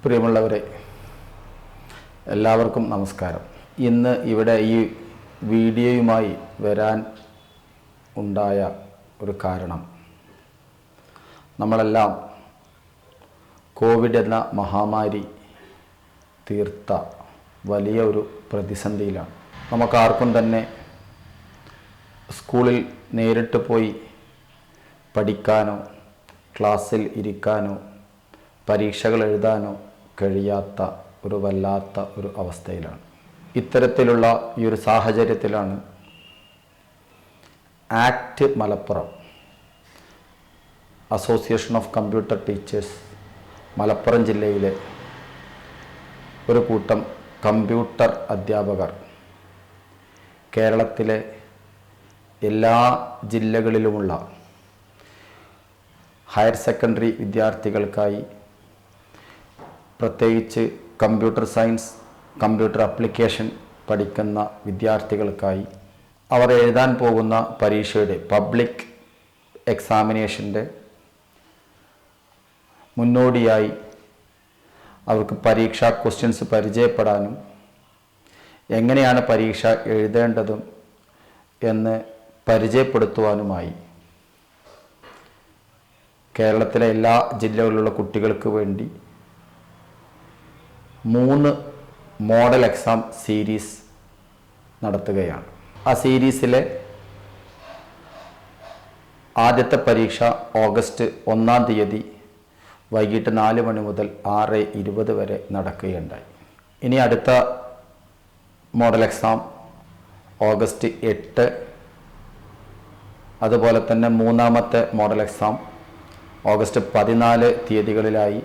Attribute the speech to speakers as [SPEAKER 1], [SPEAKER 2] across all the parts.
[SPEAKER 1] പ്രിയമുള്ളവരെ, എല്ലാവർക്കും നമസ്കാരം. ഇന്ന് ഇവിടെ ഈ വീഡിയോയുമായി വരാൻ ഉണ്ടായ ഒരു കാരണം, നമ്മളെല്ലാം കോവിഡ് എന്ന മഹാമാരി തീർത്ത വലിയ ഒരു പ്രതിസന്ധിയിലാണ്. നമുക്കാർക്കും തന്നെ സ്കൂളിൽ നേരിട്ട് പോയി പഠിക്കാനോ ക്ലാസ്സിൽ ഇരിക്കാനോ പരീക്ഷകൾ എഴുതാനോ കഴിയാത്ത ഒരു വല്ലാത്ത ഒരു അവസ്ഥയിലാണ്. ഇത്തരത്തിലുള്ള ഈ ഒരു സാഹചര്യത്തിലാണ് act Malappuram, association of computer teachers Malappuram ജില്ലയിലെ ഒരു കൂട്ടം കമ്പ്യൂട്ടർ അധ്യാപകർ കേരളത്തിലെ എല്ലാ ജില്ലകളിലുമുള്ള ഹയർ സെക്കൻഡറി വിദ്യാർത്ഥികൾക്കായി, പ്രത്യേകിച്ച് കമ്പ്യൂട്ടർ സയൻസ്, കമ്പ്യൂട്ടർ ആപ്ലിക്കേഷൻ പഠിക്കുന്ന വിദ്യാർത്ഥികൾക്കായി അവർ എഴുതാൻ പോകുന്ന പരീക്ഷയുടെ പബ്ലിക് എക്സാമിനേഷൻ്റെ മുന്നോടിയായി അവർക്ക് പരീക്ഷാ ക്വസ്റ്റ്യൻസ് പരിചയപ്പെടാനും എങ്ങനെയാണ് പരീക്ഷ എഴുതേണ്ടതും എന്ന് പരിചയപ്പെടുത്തുവാനുമായി കേരളത്തിലെ എല്ലാ ജില്ലകളിലുള്ള കുട്ടികൾക്ക് വേണ്ടി 3 മോഡൽ എക്സാം സീരീസ് നടത്തുകയാണ്. ആ സീരീസിലെ ആദ്യത്തെ പരീക്ഷ ഓഗസ്റ്റ് 1-ാം തീയതി വൈകിട്ട് 4 മണി മുതൽ 6:20 വരെ നടക്കുകയുണ്ടായി. ഇനി അടുത്ത മോഡൽ എക്സാം ഓഗസ്റ്റ് 8, അതുപോലെ തന്നെ 3-ാമത്തെ മോഡൽ എക്സാം ഓഗസ്റ്റ് 14 തീയതികളിലായി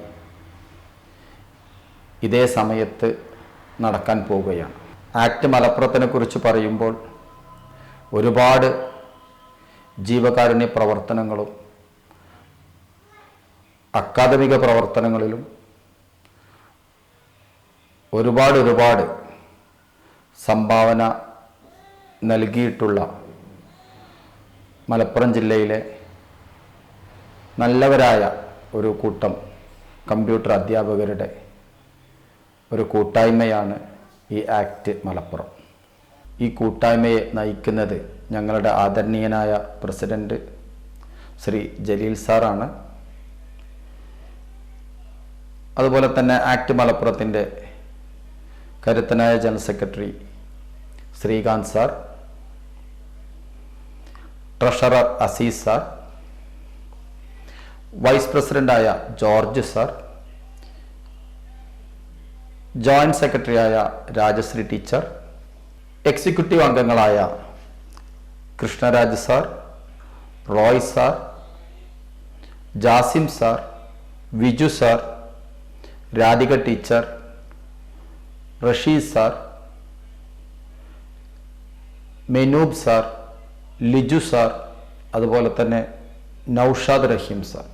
[SPEAKER 1] ഇതേ സമയത്ത് നടക്കാൻ പോവുകയാണ്. ആക്ട് മലപ്പുറത്തിനെ കുറിച്ച് പറയുമ്പോൾ ഒരുപാട് ജീവകാരുണ്യ പ്രവർത്തനങ്ങളും അക്കാദമിക പ്രവർത്തനങ്ങളിലും ഒരുപാട് സംഭാവന നൽകിയിട്ടുള്ള മലപ്പുറം ജില്ലയിലെ നല്ലവരായ ഒരു കൂട്ടം കമ്പ്യൂട്ടർ അധ്യാപകരുടെ ഒരു കൂട്ടായ്മയാണ് ഈ ആക്ട് മലപ്പുറം. ഈ കൂട്ടായ്മയെ നയിക്കുന്നത് ഞങ്ങളുടെ ആദരണീയനായ പ്രസിഡന്റ് ശ്രീ ജലീൽ സാറാണ്. അതുപോലെ തന്നെ ആക്ട് മലപ്പുറത്തിൻ്റെ കരുത്തനായ general secretary Srikanth sir, treasurer Aziz sir, vice പ്രസിഡന്റായ ജോർജ് സാർ, ജോയിന്റ് സെക്രട്ടറിയായ രാജശ്രീ ടീച്ചർ, എക്സിക്യൂട്ടീവ് അംഗങ്ങളായ Krishnaraj sir, Roy sir, Jasim sir, Viju sir, Radhika teacher, Rasheed sir, Menoob sir, Liju sir, അതുപോലെ തന്നെ നൗഷാദ് റഹീം സാർ.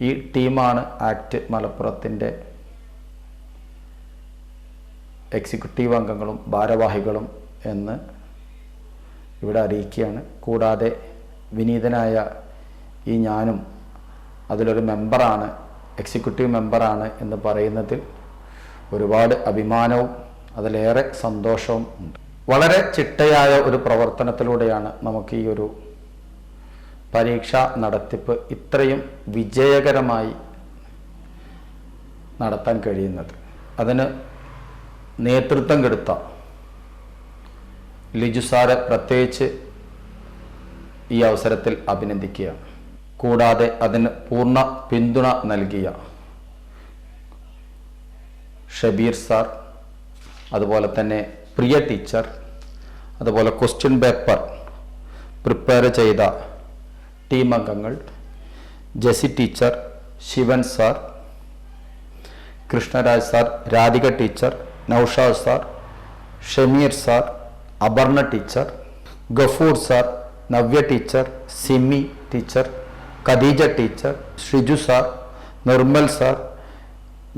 [SPEAKER 1] ഈ ടീമാണ് ആക്ട് മലപ്പുറത്തിൻ്റെ എക്സിക്യൂട്ടീവ് അംഗങ്ങളും ഭാരവാഹികളും എന്ന് ഇവിടെ അറിയിക്കുകയാണ്. കൂടാതെ വിനീതനായ ഈ ഞാനും അതിലൊരു മെമ്പറാണ്, എക്സിക്യൂട്ടീവ് മെമ്പറാണ് എന്ന് പറയുന്നതിൽ ഒരുപാട് അഭിമാനവും അതിലേറെ സന്തോഷവും ഉണ്ട്. വളരെ ചിട്ടയായ ഒരു പ്രവർത്തനത്തിലൂടെയാണ് നമുക്ക് ഈ ഒരു പരീക്ഷാ നടത്തിപ്പ് ഇത്രയും വിജയകരമായി നടത്താൻ കഴിയുന്നത്. അതിന് നേതൃത്വം കൊടുത്ത ലിജു സാറെ പ്രത്യേകിച്ച് ഈ അവസരത്തിൽ അഭിനന്ദിക്കുകയാണ്. കൂടാതെ അതിന് പൂർണ്ണ പിന്തുണ നൽകിയ ഷബീർ സാർ, അതുപോലെ തന്നെ പ്രിയ ടീച്ചർ, അതുപോലെ ക്വസ്റ്റ്യൻ പേപ്പർ പ്രിപ്പയർ ചെയ്ത ടീം അംഗങ്ങൾ Jessy teacher, Shivan sir, Krishnaraj sir, Radhika teacher, Naushad sir, Shameer sir, Aparna teacher, Gafoor sir, Navya teacher, Simi teacher, Khadeeja teacher, Shiju sir, Nirmal sir,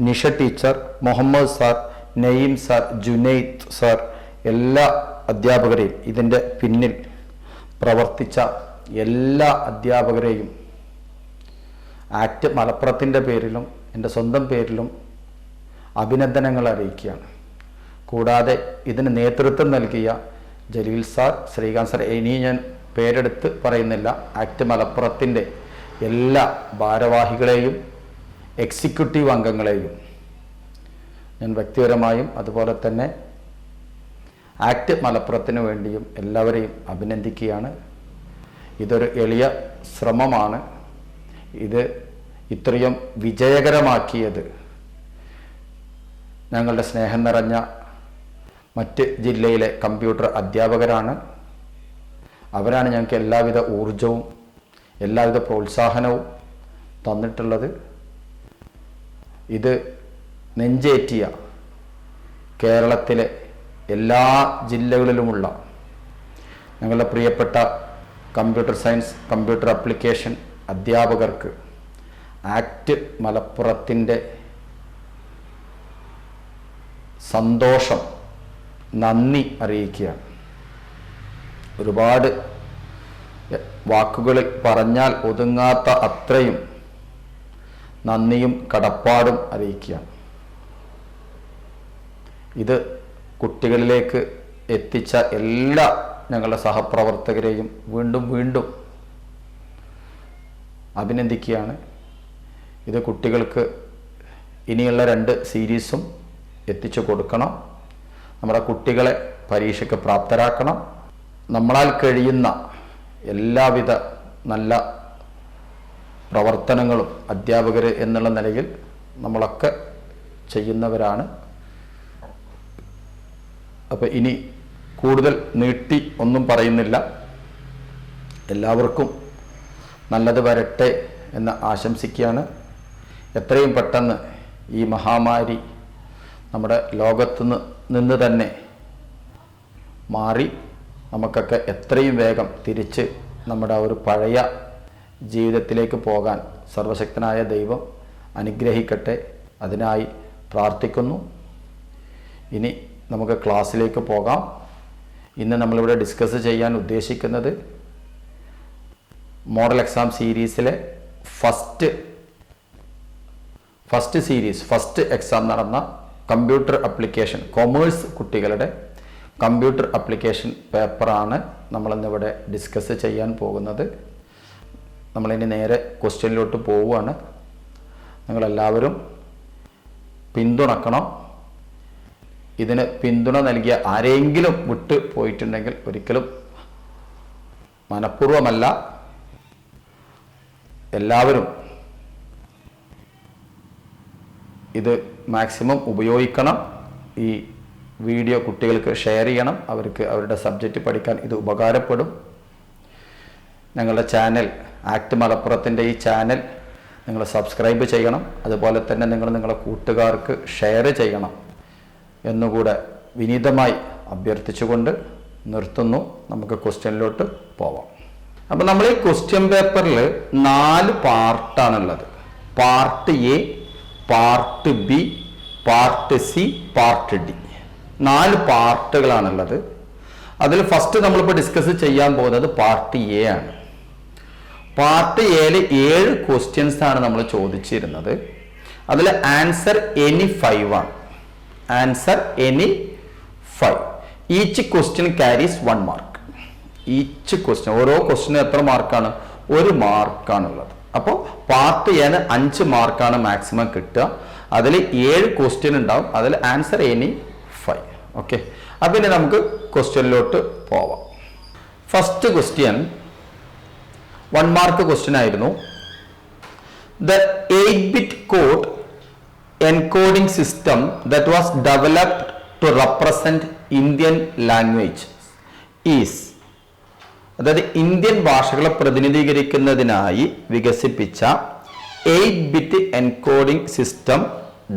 [SPEAKER 1] Nisha teacher, Muhammad sir, Naeem sir, Junaid sir, എല്ലാ അധ്യാപകരെയും ഇതിൻ്റെ പിന്നിൽ പ്രവർത്തിച്ച എല്ലാ അധ്യാപകരെയും ആക്ട് മലപ്പുറത്തിൻ്റെ പേരിലും എൻ്റെ സ്വന്തം പേരിലും അഭിനന്ദനങ്ങൾ അറിയിക്കുകയാണ്. കൂടാതെ ഇതിന് നേതൃത്വം നൽകിയ ജലീൽ സാർ, ശ്രീകാന്ത് സാർ, ഇനി ഞാൻ പേരെടുത്ത് പറയുന്നില്ല, ആക്ട് മലപ്പുറത്തിൻ്റെ എല്ലാ ഭാരവാഹികളെയും എക്സിക്യൂട്ടീവ് അംഗങ്ങളെയും ഞാൻ വ്യക്തിപരമായും അതുപോലെ തന്നെ ആക്ട് മലപ്പുറത്തിന് വേണ്ടിയും എല്ലാവരെയും അഭിനന്ദിക്കുകയാണ്. ഇതൊരു എളിയ ശ്രമമാണ്. ഇത് ഇത്രയും വിജയകരമാക്കിയത് ഞങ്ങളുടെ സ്നേഹം നിറഞ്ഞ മറ്റ് ജില്ലയിലെ കമ്പ്യൂട്ടർ അധ്യാപകരാണ്. അവരാണ് ഞങ്ങൾക്ക് എല്ലാവിധ ഊർജവും എല്ലാവിധ പ്രോത്സാഹനവും തന്നിട്ടുള്ളത്. ഇത് നെഞ്ചേറ്റിയ കേരളത്തിലെ എല്ലാ ജില്ലകളിലുമുള്ള ഞങ്ങളുടെ പ്രിയപ്പെട്ട കമ്പ്യൂട്ടർ സയൻസ്, കമ്പ്യൂട്ടർ ആപ്ലിക്കേഷൻ അധ്യാപകർക്ക് ആക്ട് മലപ്പുറത്തിൻ്റെ സന്തോഷം, നന്ദി അറിയിക്കുകയാണ്. ഒരുപാട് വാക്കുകളിൽ പറഞ്ഞാൽ ഒതുങ്ങാത്ത അത്രയും നന്ദിയും കടപ്പാടും അറിയിക്കുകയാണ്. ഇത് കുട്ടികളിലേക്ക് എത്തിച്ച എല്ലാ ഞങ്ങളുടെ സഹപ്രവർത്തകരെയും വീണ്ടും വീണ്ടും അഭിനന്ദിക്കുകയാണ്. ഇത് കുട്ടികൾക്ക് ഇനിയുള്ള 2 സീരീസും എത്തിച്ചു കൊടുക്കണം. നമ്മുടെ കുട്ടികളെ പരീക്ഷയ്ക്ക് പ്രാപ്തരാക്കണം. നമ്മളാൽ കഴിയുന്ന എല്ലാവിധ നല്ല പ്രവർത്തനങ്ങളും അധ്യാപകർ എന്നുള്ള നിലയിൽ നമ്മളൊക്കെ ചെയ്യുന്നവരാണ്. അപ്പോൾ ഇനി കൂടുതൽ നീട്ടി ഒന്നും പറയുന്നില്ല. എല്ലാവർക്കും നല്ലത് വരട്ടെ എന്ന് ആശംസിക്കുകയാണ്. എത്രയും പെട്ടെന്ന് ഈ മഹാമാരി നമ്മുടെ ലോകത്തു നിന്ന് തന്നെ മാറി നമുക്കൊക്കെ എത്രയും വേഗം തിരിച്ച് നമ്മുടെ ഒരു പഴയ ജീവിതത്തിലേക്ക് പോകാൻ സർവശക്തനായ ദൈവം അനുഗ്രഹിക്കട്ടെ. അതിനായി പ്രാർത്ഥിക്കുന്നു. ഇനി നമുക്ക് ക്ലാസ്സിലേക്ക് പോകാം. ഇന്ന് നമ്മളിവിടെ ഡിസ്കസ് ചെയ്യാൻ ഉദ്ദേശിക്കുന്നത് മോഡൽ എക്സാം സീരീസിലെ ഫസ്റ്റ് എക്സാം നടന്ന കമ്പ്യൂട്ടർ ആപ്ലിക്കേഷൻ കൊമേഴ്സ് കുട്ടികളുടെ കമ്പ്യൂട്ടർ ആപ്ലിക്കേഷൻ പേപ്പറാണ് നമ്മളിന്നിവിടെ ഡിസ്കസ് ചെയ്യാൻ പോകുന്നത്. നമ്മളിനി നേരെ ക്വസ്റ്റ്യനിലോട്ട് പോവുകയാണ്. നിങ്ങളെല്ലാവരും പിന്തുണക്കണം. ഇതിന് പിന്തുണ നൽകിയ ആരെങ്കിലും വിട്ട് പോയിട്ടുണ്ടെങ്കിൽ ഒരിക്കലും മനഃപൂർവ്വമല്ല, എല്ലാവരും ഇത് മാക്സിമം ഉപയോഗിക്കണം. ഈ വീഡിയോ കുട്ടികൾക്ക് ഷെയർ ചെയ്യണം. അവർക്ക് അവരുടെ സബ്ജക്റ്റ് പഠിക്കാൻ ഇത് ഉപകാരപ്പെടും. ഞങ്ങളുടെ ചാനൽ ആക്ട് മലപ്പുറത്തിൻ്റെ ഈ ചാനൽ നിങ്ങൾ സബ്സ്ക്രൈബ് ചെയ്യണം. അതുപോലെ തന്നെ നിങ്ങളുടെ കൂട്ടുകാർക്ക് ഷെയർ ചെയ്യണം എന്നുകൂടെ വിനീതമായി അഭ്യർത്ഥിച്ചുകൊണ്ട് നിർത്തുന്നു. നമുക്ക് ക്വസ്റ്റ്യനിലോട്ട് പോവാം. അപ്പോൾ നമ്മൾ ഈ ക്വസ്റ്റ്യൻ പേപ്പറിൽ 4 പാർട്ടാണുള്ളത്. Part A, part B, part C, part D. 4 പാർട്ടുകളാണുള്ളത്. അതിൽ ഫസ്റ്റ് നമ്മളിപ്പോൾ ഡിസ്കസ് ചെയ്യാൻ പോകുന്നത് പാർട്ട് എ ആണ്. പാർട്ട് എയിൽ 7 ക്വസ്റ്റ്യൻസ് ആണ് നമ്മൾ ചോദിച്ചിരുന്നത്. അതിൽ ആൻസർ എനി 5 ആണ്. Answer any 5. Each question carries 1 mark. Each question, ഓരോ ക്വസ്റ്റ്യനും എത്ര മാർക്കാണ്? 1 മാർക്കാണുള്ളത്. അപ്പോൾ പാർട്ട് എന് 5 മാർക്കാണ് മാക്സിമം കിട്ടുക. അതിൽ 7 ക്വസ്റ്റ്യൻ ഉണ്ടാവും. അതിൽ ആൻസർ എനി 5. ഓക്കെ, അപ്പം ഇനി നമുക്ക് ക്വസ്റ്റ്യനിലോട്ട് പോവാം. ഫസ്റ്റ് ക്വസ്റ്റ്യൻ 1 മാർക്ക് ക്വസ്റ്റ്യൻ ആയിരുന്നു. The 8-bit code encoding system that was developed to represent Indian language is, അതായത് ഇന്ത്യൻ ഭാഷകളെ പ്രതിനിധീകരിക്കുന്നതിനായി വികസിപ്പിച്ച 8-bit എൻകോഡിംഗ് സിസ്റ്റം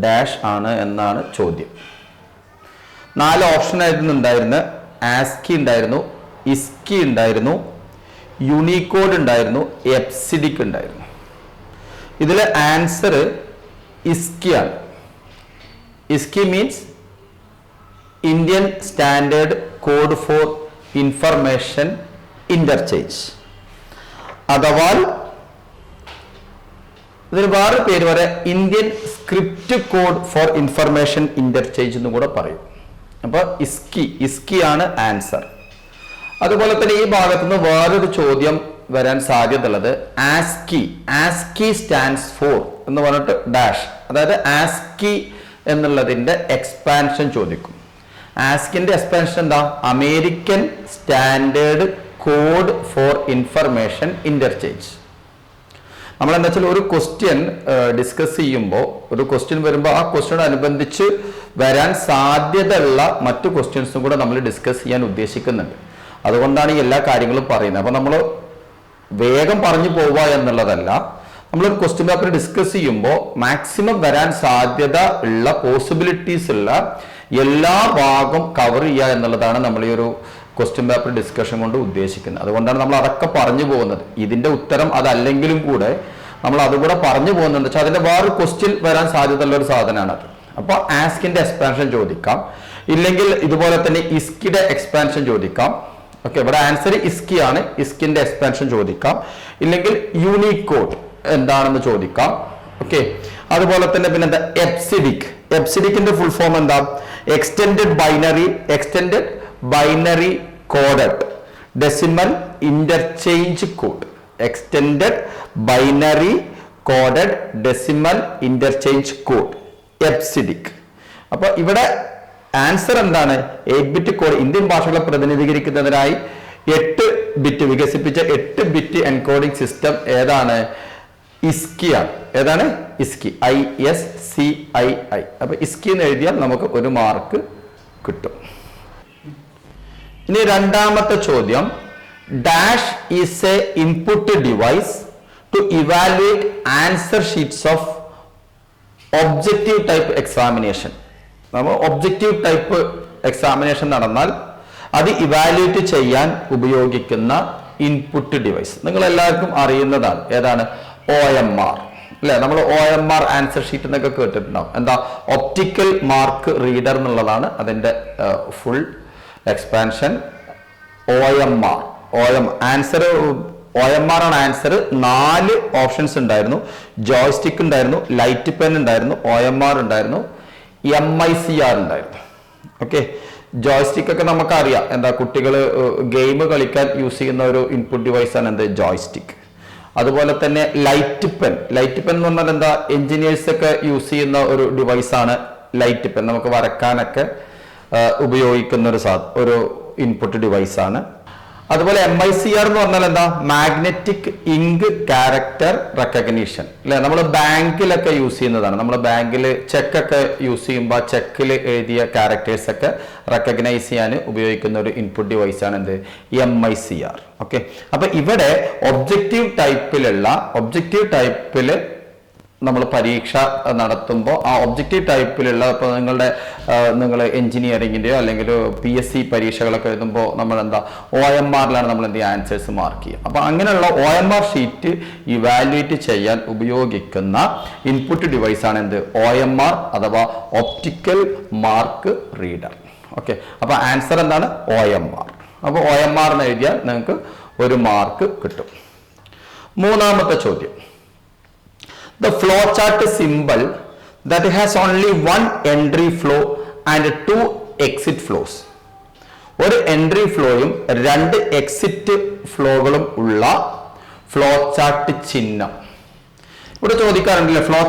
[SPEAKER 1] ഡാഷ് ആണ് എന്നാണ് ചോദ്യം. 4 ഓപ്ഷൻ ആയിരുന്നു ഉണ്ടായിരുന്നത്. ആസ്കി ഉണ്ടായിരുന്നു, ഇസ്കി ഉണ്ടായിരുന്നു, യൂണിക്കോഡ് ഉണ്ടായിരുന്നു, എപ്സിഡിക് ഉണ്ടായിരുന്നു. ഇതിലെ ആൻസർ ഇസ്കിയാണ്. ISCII means Indian standard code for information interchange, അഥവാ ഇതിന് വേറെ പേര് വരെ Indian script code for information interchange എന്ന് കൂടെ പറയും. അപ്പൊ ഇസ്കി ആണ് ആൻസർ. അതുപോലെ തന്നെ ഈ ഭാഗത്ത് നിന്ന് വേറൊരു ചോദ്യം വരാൻ സാധ്യതയുള്ളത് ആസ്കി സ്റ്റാൻഡ്സ് ഫോർ എന്ന് പറഞ്ഞിട്ട് ഡാഷ്, അതായത് ആസ്കി എന്നുള്ളതിന്റെ എക്സ്പാൻഷൻ ചോദിക്കും. ആസ്കിന്റെ എക്സ്പാൻഷൻ എന്താ? American standard code for information interchange. നമ്മൾ എന്താ വെച്ചാൽ ഒരു ക്വസ്റ്റ്യൻ ഡിസ്കസ് ചെയ്യുമ്പോൾ, ഒരു ക്വസ്റ്റ്യൻ വരുമ്പോൾ ആ ക്വസ്റ്റ്യനോടനുബന്ധിച്ച് വരാൻ സാധ്യതയുള്ള മറ്റു ക്വസ്റ്റ്യൻസും കൂടെ നമ്മൾ ഡിസ്കസ് ചെയ്യാൻ ഉദ്ദേശിക്കുന്നുണ്ട്. അതുകൊണ്ടാണ് ഈ എല്ലാ കാര്യങ്ങളും പറയുന്നത്. അപ്പൊ നമ്മൾ വേഗം പറഞ്ഞു പോവുക എന്നുള്ളതല്ല, നമ്മളൊരു ക്വസ്റ്റ്യൻ പേപ്പർ ഡിസ്കസ് ചെയ്യുമ്പോൾ മാക്സിമം വരാൻ സാധ്യത ഉള്ള പോസിബിലിറ്റീസ് ഉള്ള എല്ലാ ഭാഗം കവർ ചെയ്യുക എന്നുള്ളതാണ് നമ്മൾ ഈ ഒരു ക്വസ്റ്റ്യൻ പേപ്പർ ഡിസ്കഷൻ കൊണ്ട് ഉദ്ദേശിക്കുന്നത്. അതുകൊണ്ടാണ് നമ്മൾ അതൊക്കെ പറഞ്ഞു പോകുന്നത്. ഇതിന്റെ ഉത്തരം അതല്ലെങ്കിലും കൂടെ നമ്മൾ അതുകൂടെ പറഞ്ഞു പോകുന്നുണ്ട് വെച്ചാൽ അതിന്റെ വേറൊരു ക്വസ്റ്റ്യൻ വരാൻ സാധ്യതയുള്ള ഒരു സാധനമാണ് അത്. അപ്പൊ ആസ്കിന്റെ എക്സ്പാൻഷൻ ചോദിക്കാം, ഇല്ലെങ്കിൽ ഇതുപോലെ തന്നെ ഇസ്കിയുടെ എക്സ്പാൻഷൻ ചോദിക്കാം. ഓക്കെ, ഇവിടെ ആൻസർ ഇസ്കി ആണ്. ഇസ്കിന്റെ എക്സ്പാൻഷൻ ചോദിക്കാം, ഇല്ലെങ്കിൽ യൂണിക്കോഡ് എന്താണെന്ന് ചോദിക്കാം. ഓക്കെ, അതുപോലെ തന്നെ പിന്നെ എന്താ എപ്സിഡിക്കിന്റെ ഫുൾ ഫോം എന്താ? Extended binary coded decimal interchange code. Extended binary coded decimal interchange code, EBCDIC. അപ്പൊ ഇവിടെ ആൻസർ എന്താണ്? 8 ബിറ്റ് കോഡ്. ഇന്ത്യൻ ഭാഷകളെ പ്രതിനിധീകരിക്കുന്നതിനായി 8 ബിറ്റ് വികസിപ്പിച്ച 8 ബിറ്റ് എൻകോഡിംഗ് സിസ്റ്റം ഏതാണ്? ഇസ്കിയാണ്. ഏതാണ്? ഇസ്കി, ISCII. അപ്പൊ ഇസ്കി എന്ന് എഴുതിയാൽ നമുക്ക് 1 മാർക്ക് കിട്ടും. ഇനി രണ്ടാമത്തെ ചോദ്യം, dash is a input device to evaluate answer sheets of objective type examination. നമ്മൾ ഒബ്ജക്റ്റീവ് ടൈപ്പ് എക്സാമിനേഷൻ നടന്നാൽ അത് ഇവാലുവേറ്റ് ചെയ്യാൻ ഉപയോഗിക്കുന്ന ഇൻപുട്ട് ഡിവൈസ് നിങ്ങൾ എല്ലാവർക്കും അറിയുന്നതാണ്. ഏതാണ്? OMR അല്ലെ? നമ്മൾ OMR ആൻസർ ഷീറ്റ് എന്നൊക്കെ കേട്ടിട്ടുണ്ടാവും. എന്താ? ഒപ്റ്റിക്കൽ മാർക്ക് റീഡർ എന്നുള്ളതാണ് അതിന്റെ full expansion. OMR answer, OMR ആണ് ആൻസർ. 4 ഓപ്ഷൻസ് ഉണ്ടായിരുന്നു. ജോയ്സ്റ്റിക് ഉണ്ടായിരുന്നു, ലൈറ്റ് പെൻ ഉണ്ടായിരുന്നു, OMR ഉണ്ടായിരുന്നു, MICR ഉണ്ടായിരുന്നു. ഓക്കെ, ജോയ്സ്റ്റിക് ഒക്കെ നമുക്കറിയാം. എന്താ? കുട്ടികൾ ഗെയിം കളിക്കാൻ യൂസ് ചെയ്യുന്ന ഒരു ഇൻപുട്ട് ഡിവൈസ് ആണ് എന്ത്? ജോയ്സ്റ്റിക്. അതുപോലെ തന്നെ ലൈറ്റ് പെൻ എന്ന് പറഞ്ഞാൽ എന്താ? എഞ്ചിനീയേഴ്സ് ഒക്കെ യൂസ് ചെയ്യുന്ന ഒരു ഡിവൈസ് ആണ് ലൈറ്റ് പെൻ. നമുക്ക് വരക്കാനൊക്കെ ഉപയോഗിക്കുന്ന ഒരു ഇൻപുട്ട് ഡിവൈസ് ആണ്. അതുപോലെ MICR എന്ന് പറഞ്ഞാൽ എന്താ? മാഗ്നറ്റിക് ഇങ്ക് ക്യാരക്ടർ റെക്കഗ്നീഷൻ അല്ലെ? നമ്മൾ ബാങ്കിലൊക്കെ യൂസ് ചെയ്യുന്നതാണ്. നമ്മൾ ബാങ്കിൽ ചെക്കൊക്കെ യൂസ് ചെയ്യുമ്പോൾ ചെക്കിൽ എഴുതിയ ക്യാരക്ടേഴ്സ് ഒക്കെ റെക്കഗ്നൈസ് ചെയ്യാൻ ഉപയോഗിക്കുന്ന ഒരു ഇൻപുട്ട് ഡിവൈസ് ആണ് എന്ത്? MICR. ഓക്കെ, അപ്പൊ ഇവിടെ ഒബ്ജക്റ്റീവ് ടൈപ്പില് നമ്മൾ പരീക്ഷ നടത്തുമ്പോൾ ആ ഒബ്ജക്റ്റീവ് ടൈപ്പിലുള്ള ഇപ്പോൾ നിങ്ങൾ എഞ്ചിനീയറിംഗിൻ്റെയോ അല്ലെങ്കിൽ PSC പരീക്ഷകളൊക്കെ എഴുതുമ്പോൾ നമ്മൾ എന്താ? OMRലാണ് നമ്മൾ എന്ത് ചെയ്യുക? ആൻസേഴ്സ് മാർക്ക് ചെയ്യുക. അപ്പോൾ അങ്ങനെയുള്ള OMR ഷീറ്റ് ഇവാലുവേറ്റ് ചെയ്യാൻ ഉപയോഗിക്കുന്ന ഇൻപുട്ട് ഡിവൈസ് ആണ് എന്ത്? OMR അഥവാ ഒപ്റ്റിക്കൽ മാർക്ക് റീഡർ. ഓക്കെ, അപ്പോൾ ആൻസർ എന്താണ്? OMR. അപ്പോൾ OMR എന്ന് എഴുതിയാൽ നിങ്ങൾക്ക് 1 മാർക്ക് കിട്ടും. മൂന്നാമത്തെ ചോദ്യം, the flowchart symbol that has only 1 entry flow and 2 exit flows. ഒരു എൻട്രി ഫ്ലോയും 2 എക്സിറ്റ് ഫ്ലോകളും ഉള്ള ഫ്ലോ ചാർട്ട് ചിഹ്നം ഇവിടെ ചോദിക്കാറുണ്ടല്ലേ? ഫ്ലോ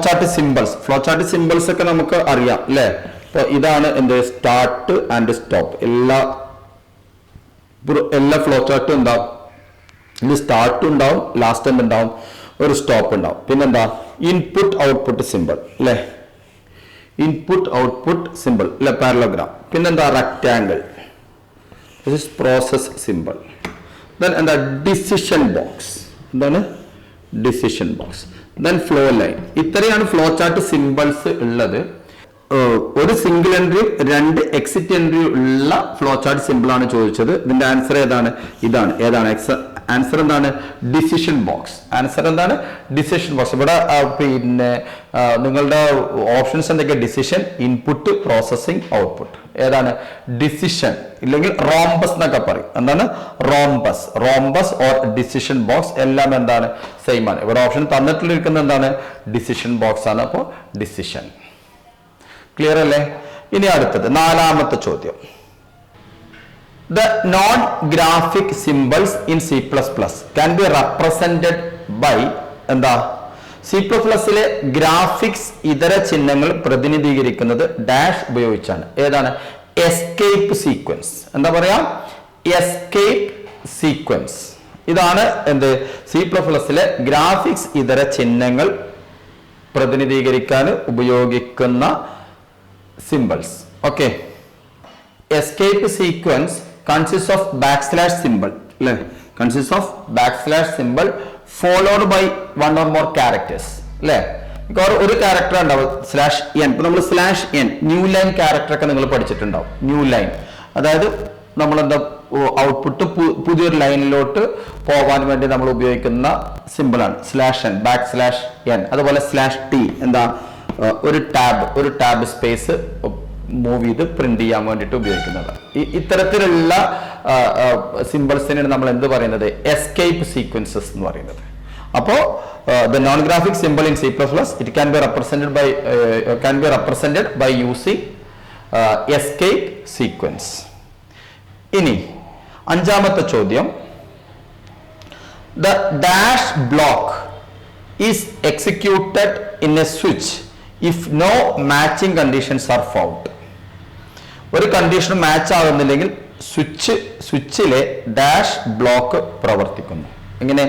[SPEAKER 1] ചാർട്ട് സിമ്പിൾസ് ഒക്കെ നമുക്ക് അറിയാം അല്ലെ? അപ്പൊ ഇതാണ് എന്ത്? Start and stop. എല്ലാ ഫ്ലോ ചാർട്ടും ഉണ്ടാവും. ഇത് സ്റ്റാർട്ട് ഉണ്ടാവും, ലാസ്റ്റ് എന്തുണ്ടാവും? ഒരു സ്റ്റോപ്പ് ഉണ്ടാവും. പിന്നെന്താ? ഇൻപുട്ട് ഔട്ട്പുട്ട് സിമ്പിൾ അല്ലെ? അല്ലെ? പാരലോഗ്രാം. പിന്നെന്താ? Rectangle, process symbol. ദെൻ എന്താ? Decision box. എന്താണ്? Decision box. Then flow line. ഇത്രയാണ് ഫ്ലോ ചാർട്ട് സിമ്പിൾസ് ഉള്ളത്. ഒരു സിംഗിൾ എൻട്രി 2 എക്സിറ്റ് എൻട്രി ഉള്ള ഫ്ലോ ചാർട്ട് സിമ്പിൾ ആണ് ചോദിച്ചത്. ഇതിന്റെ ആൻസർ ഏതാണ്? ഇതാണ്. ഏതാണ്? ആൻസർ എന്താണ്? Decision box. ആൻസർ എന്താണ്? Decision box. ഇവിടെ പിന്നെ നിങ്ങളുടെ ഓപ്ഷൻസ് എന്തൊക്കെ? Decision, input, processing, output. ഏതാണ്? ഡിസിഷൻ ഇല്ലെങ്കിൽ റോംബസ് എന്നൊക്കെ പറയും. എന്താണ്? Rhombus. Rhombus or decision box എല്ലാം എന്താണ്? സെയിം ആണ്. ഇവിടെ ഓപ്ഷൻ തന്നിട്ടിരിക്കുന്നത് എന്താണ്? ഡിസിഷൻ ബോക്സ് ആണ്. അപ്പോൾ ഡിസിഷൻ. ക്ലിയർ അല്ലേ? ഇനി അടുത്തത് 4ാമത്തെ ചോദ്യം. The non-graphic symbols in C++ can be represented by എന്താ? C++ലെ ഗ്രാഫിക്സ് ഇതര ചിഹ്നങ്ങൾ പ്രതിനിധീകരിക്കുന്നത് ഡാഷ് ഉപയോഗിച്ചാണ്. ഏതാണ്? Escape sequence. എന്താ പറയാ? Escape sequence. ഇതാണ് എന്ത്? C++ലെ ഗ്രാഫിക്സ് ഇതര ചിഹ്നങ്ങൾ പ്രതിനിധീകരിക്കാൻ ഉപയോഗിക്കുന്ന symbols. Okay. Escape sequence consists of backslash symbol, അല്ലേ? consists of backslash symbol followed by one or more characters, അല്ലേ? ഒരു ക്യാരക്ടർ ഉണ്ടാവും /n. ഇപ്പൊ നമ്മൾ /n ന്യൂ ലൈൻ ക്യാരക്ടർ ഒക്കെ നിങ്ങൾ പഠിച്ചിട്ടുണ്ടാവും. ന്യൂ ലൈൻ അതായത് നമ്മൾ എന്താ ഔട്ട്പുട്ട് പുതിയൊരു ലൈനിലോട്ട് പോകാൻ വേണ്ടി നമ്മൾ ഉപയോഗിക്കുന്ന സിമ്പിളാണ് /n. അതുപോലെ /t എന്താ? ഒരു ടാബ് സ്പേസ് മൂവ് ചെയ്ത് പ്രിന്റ് ചെയ്യാൻ വേണ്ടിയിട്ട് ഉപയോഗിക്കുന്നത്. ഇത്തരത്തിലുള്ള സിമ്പിൾസിനാണ് നമ്മൾ എന്ത് പറയുന്നത്? എസ്കേപ്പ് സീക്വൻസസ് എന്ന് പറയുന്നത്. അപ്പോൾ the non graphic symbol in C++ it can be represented by using escape sequence. ഇനി 5ാമത്തെ ചോദ്യം. The dash block is executed in a switch if no matching conditions are found. ഒരു കണ്ടീഷൻ മാച്ച് ആകുന്നില്ലെങ്കിൽ സ്വിച്ചിലെ dash block പ്രവർത്തിക്കുന്നു. എങ്ങനെ?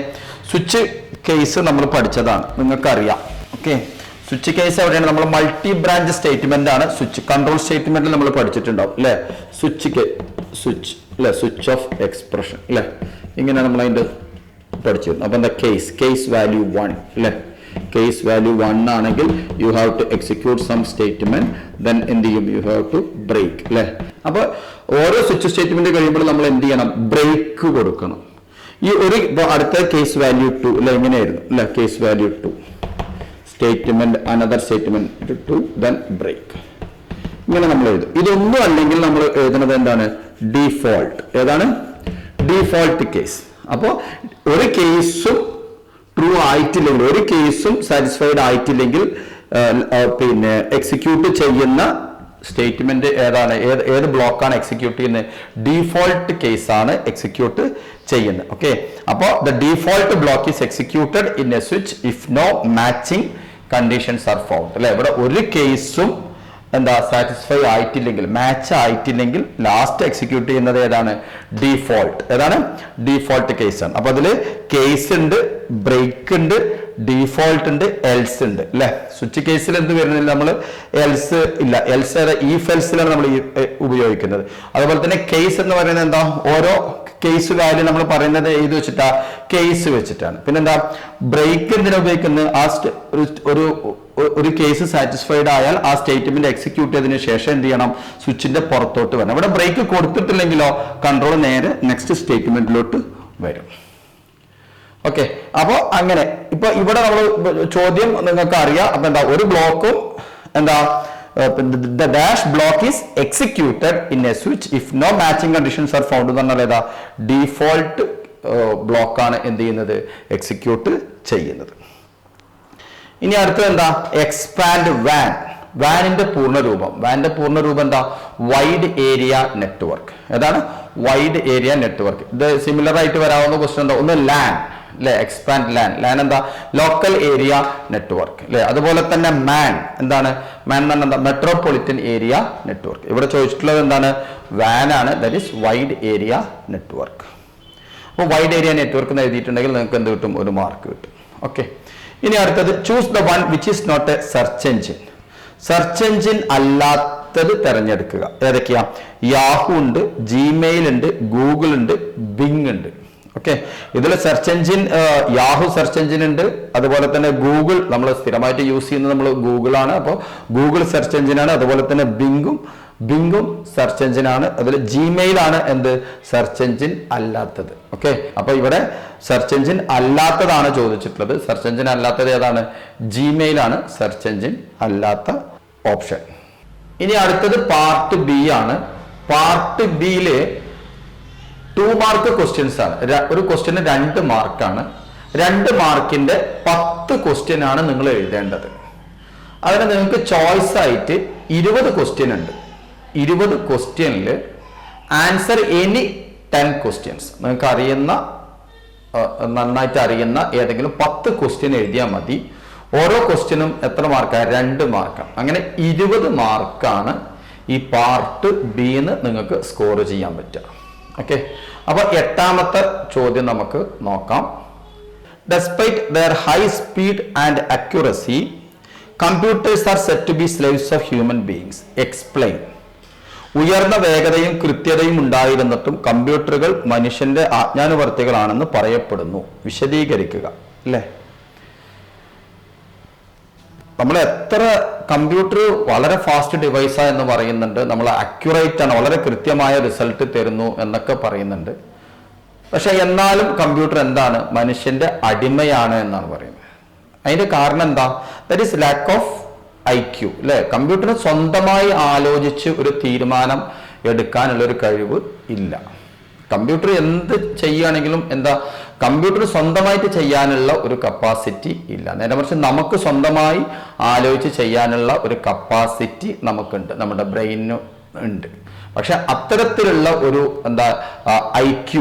[SPEAKER 1] Switch case നമ്മൾ പഠിച്ചതാണ്, നിങ്ങൾക്കറിയാം. ഓക്കെ. സ്വിച്ച് കേസ് എവിടെയാണ്? നമ്മൾ മൾട്ടി ബ്രാഞ്ച് സ്റ്റേറ്റ്മെന്റ് ആണ് സ്വിച്ച്. കൺട്രോൾ സ്റ്റേറ്റ്മെന്റിൽ നമ്മൾ പഠിച്ചിട്ടുണ്ടാവും അല്ലെ? സ്വിച്ച് ഓഫ് എക്സ്പ്രഷൻ അല്ലെ? ഇങ്ങനെ നമ്മൾ അതിന്റെ പഠിച്ചിരുന്നു. അപ്പൊ എന്താ? കേസ് വാല്യൂ 1 അല്ലെ? കേസ് വാല്യൂ 1 ആണെങ്കിൽ you have to execute some statement, then എന്ത് ചെയ്യും? യു ഹാവ് ടു ബ്രേക്ക് അല്ലെ? അപ്പൊ ഓരോ സ്വിച്ച് സ്റ്റേറ്റ്മെന്റ് കഴിയുമ്പോൾ നമ്മൾ എന്ത് ചെയ്യണം? ബ്രേക്ക് കൊടുക്കണം. ഈ ഒരു അടുത്ത കേസ് വാല്യൂ 2 അല്ലെ? എങ്ങനെയായിരുന്നു അല്ലെ? Case value 2 statement, another statement 2, then break. ഇങ്ങനെ നമ്മൾ എഴുതും. ഇതൊന്നും അല്ലെങ്കിൽ നമ്മൾ എഴുതുന്നത് എന്താണ്? ഡീഫോൾട്ട്. ഏതാണ്? Default case. അപ്പോ ഒരു കേസും ട്രൂ ആയിട്ടില്ലെങ്കിൽ, ഒരു കേസും സാറ്റിസ്ഫൈഡ് ആയിട്ടില്ലെങ്കിൽ പിന്നെ എക്സിക്യൂട്ട് ചെയ്യുന്ന സ്റ്റേറ്റ്മെന്റ് ഏതാണ്? ഏത് ബ്ലോക്കാണ് എക്സിക്യൂട്ട് ചെയ്യുന്നത്? ഡീഫോൾട്ട് കേസ് ആണ് എക്സിക്യൂട്ട് ചെയ്യുന്നത്. ഓക്കെ. അപ്പോൾ the default block is executed in a switch if no matching conditions are found അല്ലെ? ഇവിടെ ഒരു കേസും എന്താ സാറ്റിസ്ഫൈ ആയിട്ടില്ലെങ്കിൽ, മാച്ച് ആയിട്ടില്ലെങ്കിൽ ലാസ്റ്റ് എക്സിക്യൂട്ട് ചെയ്യുന്നത് ഏതാണ്? ഡീഫോൾട്ട്. ഏതാണ്? ഡീഫോൾട്ട് കേസ് ആണ്. അപ്പൊ അതില് കേസ് ഉണ്ട്, ബ്രേക്ക് ഉണ്ട്, ഡീഫോൾട്ട് ഉണ്ട്, എൽസ് ഉണ്ട് അല്ലെ? സ്വിച്ച് കേസിൽ എന്ത് വരുന്നില്ല? നമ്മൾ എൽസ് ഇല്ല. എൽസ് ഈഫ് എൽസിലാണ് നമ്മൾ ഉപയോഗിക്കുന്നത്. അതുപോലെ തന്നെ കേസ് എന്ന് പറയുന്നത് എന്താ? ഓരോ കേസ് വാല്യൂ നമ്മൾ പറയുന്നത് ഏത് വെച്ചിട്ടാ? കേസ് വെച്ചിട്ടാണ്. പിന്നെന്താ? ബ്രേക്ക് എന്തിനാ ഉപയോഗിക്കുന്നത്? ഒരു കേസ് സാറ്റിസ്ഫൈഡ് ആയാൽ ആ സ്റ്റേറ്റ്മെന്റ് എക്സിക്യൂട്ട് ചെയ്തതിനു ശേഷം എന്ത് ചെയ്യണം? സ്വിച്ചിന്റെ പുറത്തോട്ട് വരണം. ഇവിടെ ബ്രേക്ക് കൊടുത്തിട്ടില്ലെങ്കിലോ കൺട്രോൾ നേരെ നെക്സ്റ്റ് സ്റ്റേറ്റ്മെന്റിലോട്ട് വരും. ഓക്കെ. അപ്പോ അങ്ങനെ ഇപ്പൊ ഇവിടെ നമ്മൾ ചോദ്യം നിങ്ങൾക്ക് അറിയാം. അപ്പൊ എന്താ? ഒരു ബ്ലോക്കും എന്താ? the dash block is executed in a switch if no matching conditions are found എന്ന് പറഞ്ഞാൽ ഏതാ? ഡീഫോൾട്ട് ബ്ലോക്ക് ആണ് എന്ത് ചെയ്യുന്നത്? എക്സിക്യൂട്ട് ചെയ്യുന്നത്. ഇനി അടുത്തത് എന്താ? Expand van. വാനിന്റെ പൂർണ്ണരൂപം. വാനിന്റെ പൂർണ്ണരൂപം എന്താ? Wide area network. ഏതാണ്? Wide area network. ഇത് സിമിലർ ആയിട്ട് വരാവുന്ന ക്വസ്റ്റ്യൻ എന്താ? ഒന്ന് ലാൻ അല്ലെ? എക്സ്പാൻഡ് ലാൻ എന്താ? ലോക്കൽ ഏരിയ നെറ്റ്വർക്ക് അല്ലെ? അതുപോലെ തന്നെ മാൻ എന്താണ്? മാൻ എന്ന് പറഞ്ഞാൽ എന്താ? Metropolitan area network. ഇവിടെ ചോദിച്ചിട്ടുള്ളത് എന്താണ്? വാൻ ആണ്. That is wide area network. അപ്പോൾ വൈഡ് ഏരിയ നെറ്റ്വർക്ക് എന്ന് എഴുതിയിട്ടുണ്ടെങ്കിൽ നിങ്ങൾക്ക് എന്ത് കിട്ടും? ഒരു മാർക്ക് കിട്ടും. ഓക്കെ. ഇനി അടുത്തത് choose the one which is not a search engine. Search engine അല്ലാത്തത് തിരഞ്ഞെടുക്കുക. ഏതൊക്കെയാ? യാഹു ഉണ്ട്, ജിമെയിൽ ഉണ്ട്, ഗൂഗിൾ ഉണ്ട്, ബിങ് ഉണ്ട്. ഓക്കെ, ഇതിൽ search engine Yahoo search engine ഉണ്ട്, അതുപോലെ തന്നെ ഗൂഗിൾ നമ്മൾ സ്ഥിരമായിട്ട് യൂസ് ചെയ്യുന്നത് നമ്മൾ ഗൂഗിൾ ആണ്, അപ്പോൾ ഗൂഗിൾ സെർച്ച് എഞ്ചിനാണ്. അതുപോലെ തന്നെ ബിങ്ങും സെർച്ച് എഞ്ചിനാണ്. അതിൽ ജിമെയിൽ ആണ് എന്ത് സെർച്ച് എഞ്ചിൻ അല്ലാത്തത്. ഓക്കെ, അപ്പൊ ഇവിടെ സെർച്ച് എഞ്ചിൻ അല്ലാത്തതാണ് ചോദിച്ചിട്ടുള്ളത്. സെർച്ച് എഞ്ചിൻ അല്ലാത്തത് ഏതാണ്? ജിമെയിൽ ആണ് സെർച്ച് എഞ്ചിൻ അല്ലാത്ത ഓപ്ഷൻ. ഇനി അടുത്തത് പാർട്ട് ബി ആണ്. പാർട്ട് ബിയില് 2 മാർക്ക് ക്വസ്റ്റ്യൻസ് ആണ്. ഒരു ക്വസ്റ്റ്യന് 2 മാർക്കാണ്. 2 മാർക്കിന്റെ 10 ക്വസ്റ്റ്യൻ ആണ് നിങ്ങൾ എഴുതേണ്ടത്. അതിന് നിങ്ങൾക്ക് ചോയ്സ് ആയിട്ട് 20 ക്വസ്റ്റ്യൻ ഉണ്ട്. 20 ക്വസ്റ്റ്യനിൽ ആൻസർ എനി 10 ക്വസ്റ്റ്യൻസ്, നിങ്ങൾക്ക് നന്നായിട്ട് അറിയുന്ന ഏതെങ്കിലും 10 ക്വസ്റ്റ്യൻ എഴുതിയാൽ മതി. ഓരോ ക്വസ്റ്റ്യനും എത്ര മാർക്കാണ്? 2 മാർക്കാണ്. അങ്ങനെ 20 മാർക്കാണ് ഈ പാർട്ട് ബിന്ന് നിങ്ങൾക്ക് സ്കോർ ചെയ്യാൻ പറ്റുക. ഓക്കെ, അപ്പൊ 8ാമത്തെ ചോദ്യം നമുക്ക് നോക്കാം. Despite their high speed and accuracy, computers are said to be slaves of human beings. Explain. ഉയർന്ന വേഗതയും കൃത്യതയും ഉണ്ടായിരുന്നിട്ടും കമ്പ്യൂട്ടറുകൾ മനുഷ്യന്റെ ആജ്ഞാനുവർത്തികളാണെന്ന് പറയപ്പെടുന്നു. വിശദീകരിക്കുക. അല്ലേ, നമ്മൾ എത്ര കമ്പ്യൂട്ടർ വളരെ ഫാസ്റ്റ് ഡിവൈസാ എന്ന് പറയുന്നുണ്ട്, നമ്മൾ അക്യുറേറ്റ് ആണ്, വളരെ കൃത്യമായ റിസൾട്ട് തരുന്നു എന്നൊക്കെ പറയുന്നുണ്ട്. പക്ഷെ എന്നാലും കമ്പ്യൂട്ടർ എന്താണ്? മനുഷ്യന്റെ അടിമയാണ് എന്നാണ് പറയുന്നത്. അതിന്റെ കാരണം എന്താ? That is lack of IQ. അല്ലെ, കമ്പ്യൂട്ടറിന് സ്വന്തമായി ആലോചിച്ച് ഒരു തീരുമാനം എടുക്കാനുള്ള ഒരു കഴിവ് ഇല്ല. കമ്പ്യൂട്ടർ എന്ത് ചെയ്യുകയാണെങ്കിലും എന്താ, കമ്പ്യൂട്ടർ സ്വന്തമായിട്ട് ചെയ്യാനുള്ള ഒരു കപ്പാസിറ്റി ഇല്ല. നേരെ മറിച്ച് നമുക്ക് സ്വന്തമായി ആലോചിച്ച് ചെയ്യാനുള്ള ഒരു കപ്പാസിറ്റി നമുക്കുണ്ട്, നമ്മുടെ ബ്രെയിന് ഉണ്ട്. പക്ഷെ അത്തരത്തിലുള്ള ഒരു എന്താ IQ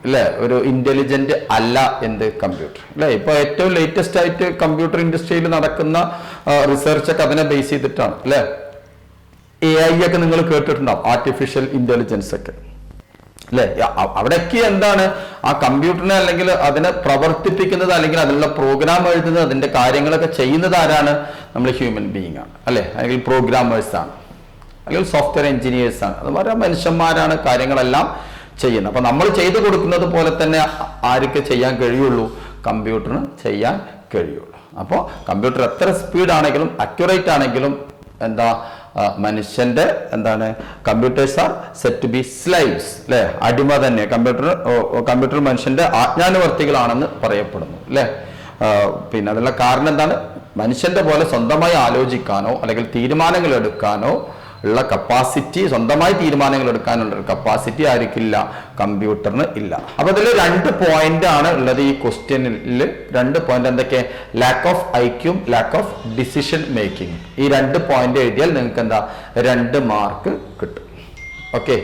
[SPEAKER 1] അല്ലെ, ഒരു ഇന്റലിജന്റ് അല്ല എന്ത് കമ്പ്യൂട്ടർ. അല്ലെ, ഇപ്പൊ ഏറ്റവും ലേറ്റസ്റ്റ് ആയിട്ട് കമ്പ്യൂട്ടർ ഇൻഡസ്ട്രിയിൽ നടക്കുന്ന റിസർച്ച് ഒക്കെ അതിനെ ബേസ് ചെയ്തിട്ടാണ്. അല്ലെ, AI ഒക്കെ നിങ്ങൾ കേട്ടിട്ടുണ്ടാവും, ആർട്ടിഫിഷ്യൽ ഇന്റലിജൻസ് ഒക്കെ. അല്ലെ, അവിടേക്ക് എന്താണ് ആ കമ്പ്യൂട്ടറിനെ അല്ലെങ്കിൽ അതിനെ പ്രവർത്തിപ്പിക്കുന്നത് അല്ലെങ്കിൽ അതിനുള്ള പ്രോഗ്രാം എഴുതുന്നത്, അതിന്റെ കാര്യങ്ങളൊക്കെ ചെയ്യുന്നത് ആരാണ്? നമ്മൾ ഹ്യൂമൻ ബീയിങ് ആണ്. അല്ലെ, അല്ലെങ്കിൽ പ്രോഗ്രാമേഴ്സ് ആണ്, അല്ലെങ്കിൽ സോഫ്റ്റ്വെയർ എഞ്ചിനീയേഴ്സ് ആണ്. അതുപോലെ മനുഷ്യന്മാരാണ് കാര്യങ്ങളെല്ലാം ചെയ്യുന്നത്. അപ്പൊ നമ്മൾ ചെയ്തു കൊടുക്കുന്നത് പോലെ തന്നെ ആർക്ക് ചെയ്യാൻ കഴിയുള്ളൂ? കമ്പ്യൂട്ടറിന് ചെയ്യാൻ കഴിയുള്ളൂ. അപ്പോൾ കമ്പ്യൂട്ടർ എത്ര സ്പീഡാണെങ്കിലും അക്യുറേറ്റ് ആണെങ്കിലും എന്താ, മനുഷ്യന്റെ എന്താണ്, computers are set to be slaves. അല്ലെ, അടിമ തന്നെ. കമ്പ്യൂട്ടർ മനുഷ്യന്റെ ആജ്ഞാനുവർത്തികളാണെന്ന് പറയപ്പെടുന്നു. അല്ലെ, പിന്നെ അതിനുള്ള കാരണം എന്താണ്? മനുഷ്യന്റെ പോലെ സ്വന്തമായി ആലോചിക്കാനോ അല്ലെങ്കിൽ തീരുമാനങ്ങൾ എടുക്കാനോ ഉള്ള കപ്പാസിറ്റി, സ്വന്തമായി തീരുമാനങ്ങൾ എടുക്കാനുള്ള ഒരു കപ്പാസിറ്റി ആർക്കില്ല? കമ്പ്യൂട്ടറിന് ഇല്ല. അപ്പൊ ഇതിൽ 2 പോയിന്റ് ആണ് ഉള്ളത് ഈ ക്വസ്റ്റ്യനിൽ. 2 പോയിന്റ് എന്തൊക്കെ? Lack of IQ, lack of decision making. ഈ 2 പോയിന്റ് എഴുതിയാൽ നിങ്ങൾക്ക് എന്താ 2 മാർക്ക് കിട്ടും. ഓക്കെ,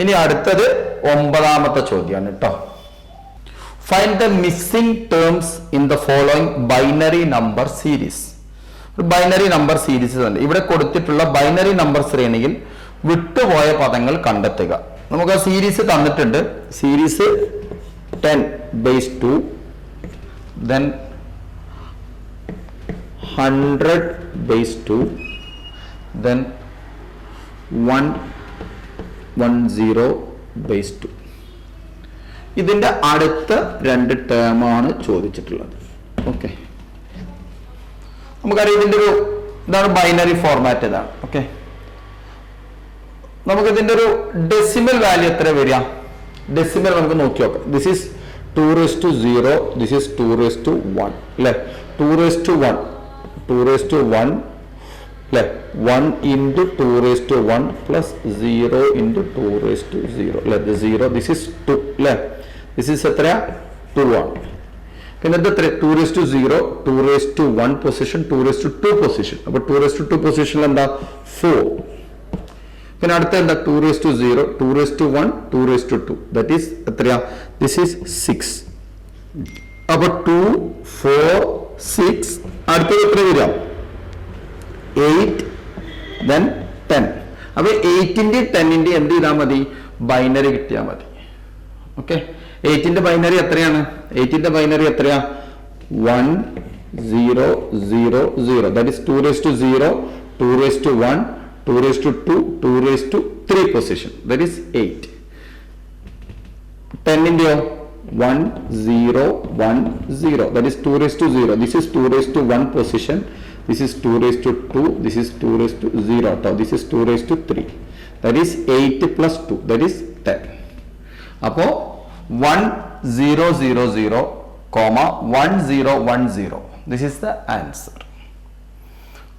[SPEAKER 1] ഇനി അടുത്തത് 9ാമത്തെ ചോദ്യമാണ് കേട്ടോ. Find the missing terms in the following binary number series. Binary number series തന്നെ ഇവിടെ കൊടുത്തിട്ടുള്ള ബൈനറി നമ്പർ ശ്രേണിയിൽ വിട്ടുപോയ പദങ്ങൾ കണ്ടെത്തുക. നമുക്ക് ആ സീരീസ് തന്നിട്ടുണ്ട്. Series 10^2, then 100/2, then 110/2. ഇതിന്റെ അടുത്ത 2 ടേമാണ് ചോദിച്ചിട്ടുള്ളത്. ഓക്കെ, നമുക്കറിയാം ഇതിന്റെ ഒരു ഇതാണ് ബൈനറി ഫോർമാറ്റ്. ഇതാണ്. ഓക്കെ, നമുക്ക് ഇതിന്റെ ഒരു ഡെസിമൽ വാല്യൂ എത്ര വരിക? ഡെസിമൽ നമുക്ക് നോക്കി നോക്കാം. This is 2/0, this is 2/1. അല്ലെ, 2/1, 2/1 അല്ലെ, 1 × 2/1 പ്ലസ് 0 × 2/0 അല്ലെ, 0. ദിസ് ഈസ് 2 അല്ലെ, ദിസ് ഈസ് എത്രയാ? 2 ആണ്. പിന്നെ ഇത് 2/0, 2/1 പൊസിഷൻ, 2/2 പൊസിഷൻ. അപ്പൊ 2/2 പൊസിഷനിൽ എന്താ? 4. പിന്നെ അടുത്ത എന്താ? 2/0, 2/1, 2/2. ദാറ്റ് ഈസ് എത്രയാ? This is 6. അപ്പൊ 2, 4, 6. അടുത്തത് എത്ര വരിക? 8, then 10. അപ്പൊ 8ന്റെ 10ന്റെ എന്ത് ചെയ്താൽ മതി? ബൈനറി കിട്ടിയാൽ മതി. ഓക്കെ, 8ന്റെ ബൈനറി എത്രയാണ്? 8ന്റെ ബൈനറി എത്രയാ? 1, 0, 0, 0. That is 2/0, 2/1, 2/2, 2/3 position. That is 8. 10ന്റെയോ? 1 0 1 0, that is 2 raised to 0. This is 2 raised to 1 position, this is 2 raised to 2, this is 2 raised to 0, this is 2 raised to 3, that is 8 plus 2, that is 10. അപ്പോൾ 1 0 0 0 comma 1 0 1 0, this is the answer.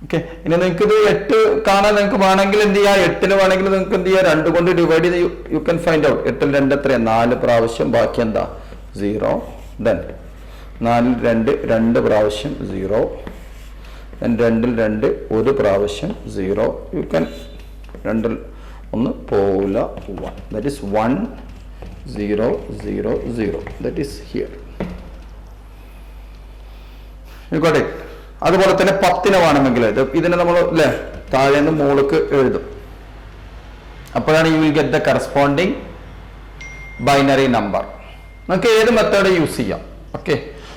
[SPEAKER 1] Okay, ഇനി നിങ്ങൾക്ക് ഇത് 8 കാണാൻ നിങ്ങൾക്ക് വേണമെങ്കിൽ എന്ത് ചെയ്യാം, 8 വേണമെങ്കിൽ നിങ്ങൾക്ക് എന്ത് ചെയ്യാം, 2 കൊണ്ട് ഡിവൈഡ് ചെയ്ത് യു ക്യാൻ ഫൈൻഡ് ഔട്ട്. 8 2 എത്രയാണ്, 4 പ്രാവശ്യം, ബാക്കി എന്താ 0, ദെൻ 4 2 2 പ്രാവശ്യം 0, ദെൻ 2 2 1 പ്രാവശ്യം 0, യു ക്യാൻ 2 1 പോവില്ല 1, that is 1 0 0 0, that is here. got it. അതുപോലെ തന്നെ 10 വേണമെങ്കിൽ ഇതിനെ നമ്മൾ അല്ലേ താഴെ നിന്ന് മുകളിലേക്ക് എഴുതും. അപ്പോഴാണ് you will get the corresponding binary number. നമുക്ക് ഏത് മെത്തേഡ് യൂസ് ചെയ്യാം. ഓക്കെ,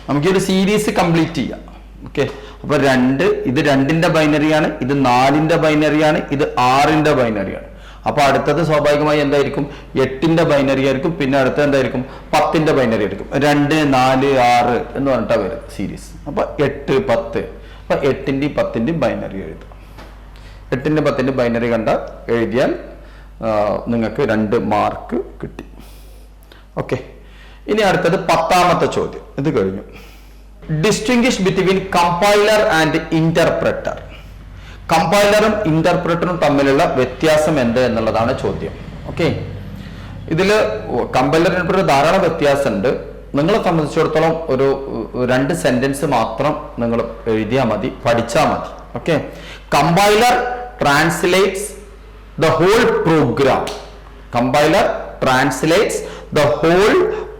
[SPEAKER 1] നമുക്ക് ഒരു സീരീസ് കംപ്ലീറ്റ് ചെയ്യാം. ഓക്കെ, അപ്പൊ 2 ഇത് 2ന്റെ ബൈനറിയാണ്, ഇത് 4ന്റെ ബൈനറിയാണ്, ഇത് 6ന്റെ ബൈനറിയാണ്. അപ്പൊ അടുത്തത് സ്വാഭാവികമായി എന്തായിരിക്കും, 8ന്റെ ബൈനറി ആയിരിക്കും. പിന്നെ അടുത്തത് എന്തായിരിക്കും, 10ന്റെ ബൈനറി ആയിരിക്കും. 2 4 6 എന്ന് പറഞ്ഞിട്ടാ വരും സീരീസ്. അപ്പൊ 8 10, അപ്പൊ 8ന്റെയും 10ന്റെയും ബൈനറി എഴുതാം. 8ന്റെ 10ന്റെ ബൈനറി കണ്ട എഴുതിയാൽ നിങ്ങൾക്ക് 2 മാർക്ക് കിട്ടി. ഓക്കെ, ഇനി അടുത്തത് 10ാമത്തെ ചോദ്യം. ഇത് കഴിഞ്ഞു. Distinguish between compiler and interpreter. കമ്പൈലറും ഇന്റർപ്രറ്ററും തമ്മിലുള്ള വ്യത്യാസം എന്ത് എന്നുള്ളതാണ് ചോദ്യം. ഓക്കെ, ഇതിൽ കമ്പൈലർ ഇന്റർപ്രറ്റർ ധാരാളം വ്യത്യാസമുണ്ട്. നിങ്ങളെ സംബന്ധിച്ചിടത്തോളം ഒരു 2 സെന്റൻസ് മാത്രം നിങ്ങൾ എഴുതിയാൽ മതി, പഠിച്ചാൽ മതി. Okay, compiler translates the whole program. Compiler translates the whole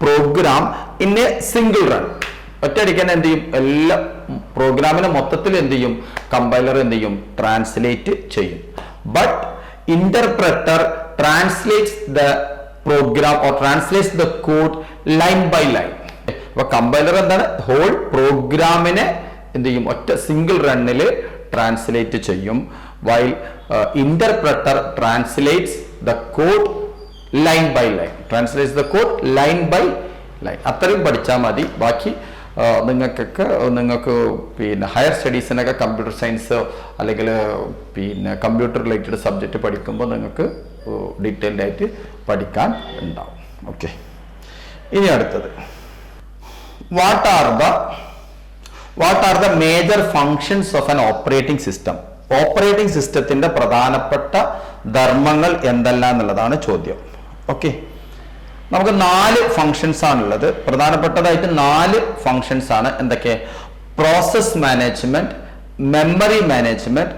[SPEAKER 1] program in a single run. ഒറ്റയടിക്കാൻ എന്ത് ചെയ്യും, എല്ലാ പ്രോഗ്രാമിനെ മൊത്തത്തിൽ എന്ത് ചെയ്യും, കമ്പൈലർ എന്ത് ചെയ്യും, ട്രാൻസ്ലേറ്റ് ചെയ്യും. But interpreter translates the program or translates the code line by line. അപ്പൊ കമ്പൈലർ എന്താണ്, ഹോൾ പ്രോഗ്രാമിനെ എന്ത് ചെയ്യും, ഒറ്റ സിംഗിൾ റണ്ണിൽ ട്രാൻസ്ലേറ്റ് ചെയ്യും. While interpreter translates the code line by line. Translates the code line by line. അത്രയും പഠിച്ചാൽ മതി. ബാക്കി നിങ്ങൾക്ക് പിന്നെ ഹയർ സ്റ്റഡീസിനൊക്കെ കമ്പ്യൂട്ടർ സയൻസ് അല്ലെങ്കിൽ പിന്നെ കമ്പ്യൂട്ടർ റിലേറ്റഡ് സബ്ജക്റ്റ് പഠിക്കുമ്പോൾ നിങ്ങൾക്ക് ഡീറ്റെയിൽഡ് ആയിട്ട് പഠിക്കാൻ ഉണ്ടാവും. ഓക്കെ, ഇനി അടുത്തത് what are the major functions of an operating system. Operating സിസ്റ്റത്തിന്റെ പ്രധാനപ്പെട്ട ധർമ്മങ്ങൾ എന്തെല്ലാം എന്നുള്ളതാണ് ചോദ്യം. ഓക്കെ, നമുക്ക് 4 ഫങ്ഷൻസ് ആണുള്ളത്. പ്രധാനപ്പെട്ടതായിട്ട് 4 ഫങ്ഷൻസ് ആണ്. എന്തൊക്കെ? Process management, memory management,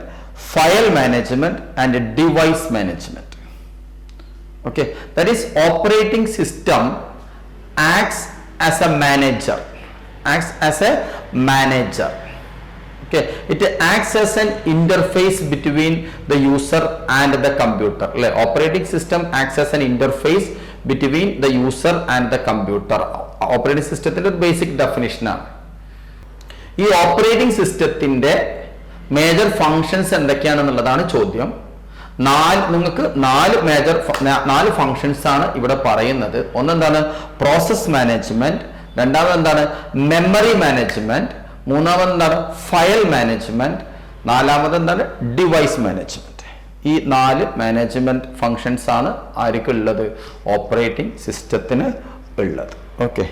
[SPEAKER 1] file management and device management. Okay, that is operating system acts as A manager. Okay, it acts as an interface between the user and the computer. Operating system acts as an interface between the user and the computer. Operating system basic definition ആണ്. ഈ operating സിസ്റ്റത്തിന്റെ major functions എന്തൊക്കെയാണെന്നുള്ളതാണ് ചോദ്യം. നിങ്ങൾക്ക് 4 functions ആണ് ഇവിടെ പറയുന്നത്. ഒന്നെന്താണ്, process management. രണ്ടാമത് എന്താണ്, മെമ്മറി മാനേജ്മെന്റ്. മൂന്നാമത് എന്താണ്, ഫയൽ മാനേജ്മെന്റ്. നാലാമത് എന്താണ്, ഡിവൈസ് മാനേജ്മെന്റ്. ഈ 4 മാനേജ്മെന്റ് ഫങ്ഷൻസ് ആണ് ആർക്കും ഉള്ളത്, ഓപ്പറേറ്റിംഗ് സിസ്റ്റത്തിന് ഉള്ളത്. ഓക്കെ,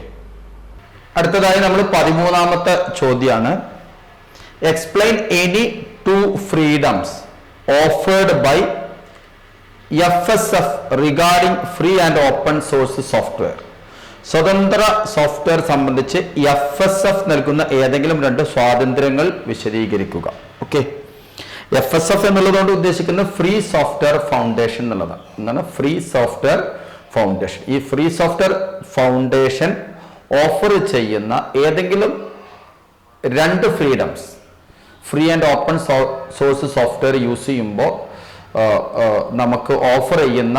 [SPEAKER 1] അടുത്തതായി നമ്മൾ 13ാമത്തെ ചോദ്യമാണ്. Explain any 2 freedoms offered by FSF regarding free and open source software. സ്വതന്ത്ര സോഫ്റ്റ്വെയർ സംബന്ധിച്ച് FSF നൽകുന്ന ഏതെങ്കിലും 2 സ്വാതന്ത്ര്യങ്ങൾ വിശദീകരിക്കുക. ഓക്കെ, FSF എന്നുള്ളതുകൊണ്ട് ഉദ്ദേശിക്കുന്നത് ഫ്രീ സോഫ്റ്റ്വെയർ ഫൗണ്ടേഷൻ എന്നുള്ളതാണ്. എന്താണ് ഫ്രീ സോഫ്റ്റ്വെയർ ഫൗണ്ടേഷൻ? ഈ ഫ്രീ സോഫ്റ്റ്വെയർ ഫൗണ്ടേഷൻ ഓഫർ ചെയ്യുന്ന ഏതെങ്കിലും 2 freedoms, free and open source software use ചെയ്യുമ്പോൾ നമുക്ക് ഓഫർ ചെയ്യുന്ന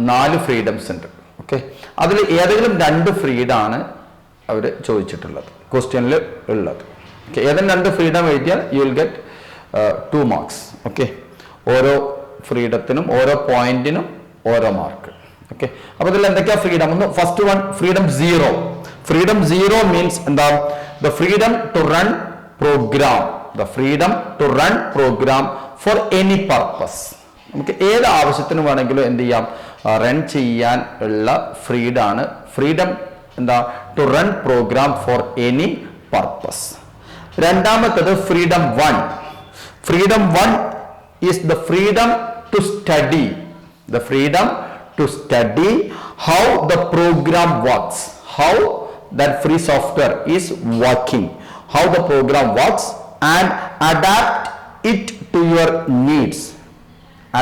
[SPEAKER 1] 4 ഫ്രീഡംസ് ഉണ്ട്. ഓക്കെ, അതിൽ ഏതെങ്കിലും 2 ഫ്രീഡമാണ് അവർ ചോദിച്ചിട്ടുള്ളത്, ക്വസ്റ്റ്യനിൽ ഉള്ളത്. ഓക്കെ, ഏതെങ്കിലും 2 ഫ്രീഡം എഴുതിയാൽ you will get 2 marks. Okay, ഓരോ ഫ്രീഡത്തിനും ഓരോ പോയിന്റിനും ഓരോ മാർക്ക്. ഓക്കെ, അപ്പൊ ഇതിൽ എന്തൊക്കെയാ ഫ്രീഡം? ഒന്ന് first one freedom zero. Freedom zero means എന്താ? The freedom to run program, the freedom to run program for any purpose. നമുക്ക് ഏത് ആവശ്യത്തിന് വേണമെങ്കിലും എന്ത് ചെയ്യാം? റൺ ചെയ്യാൻ ഉള്ള ഫ്രീഡാണ് ഫ്രീഡം എന്താ? To run program for any purpose. രണ്ടാമത്തത് freedom one. Freedom one is the freedom to study, the freedom to study how the program works, how that free software is working, how the program works, and adapt it to your needs.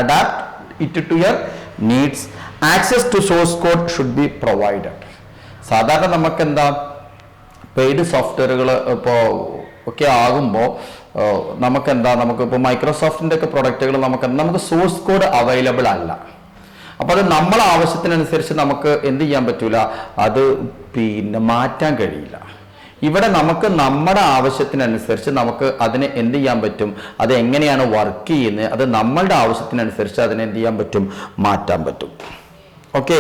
[SPEAKER 1] Adapt it to your needs. Access to source code should be provided. സാധാരണ നമുക്ക് എന്താ paid സോഫ്റ്റ്വെയറുകൾ ഇപ്പോൾ ഒക്കെ ആകുമ്പോൾ നമുക്കെന്താ, നമുക്കിപ്പോൾ മൈക്രോസോഫ്റ്റിൻ്റെ ഒക്കെ പ്രൊഡക്റ്റുകൾ നമുക്ക് സോഴ്സ് കോഡ് അവൈലബിൾ അല്ല. അപ്പൊ അത് നമ്മളെ ആവശ്യത്തിനനുസരിച്ച് നമുക്ക് എന്ത് ചെയ്യാൻ പറ്റൂല, അത് പിന്നെ മാറ്റാൻ കഴിയില്ല. ഇവിടെ നമുക്ക് നമ്മുടെ ആവശ്യത്തിനനുസരിച്ച് നമുക്ക് അതിനെ എന്ത് ചെയ്യാൻ പറ്റും, അത് എങ്ങനെയാണ് വർക്ക് ചെയ്യുന്നത്, അത് നമ്മളുടെ ആവശ്യത്തിനനുസരിച്ച് അതിനെ എന്ത് ചെയ്യാൻ പറ്റും, മാറ്റാൻ പറ്റും. ഓക്കെ,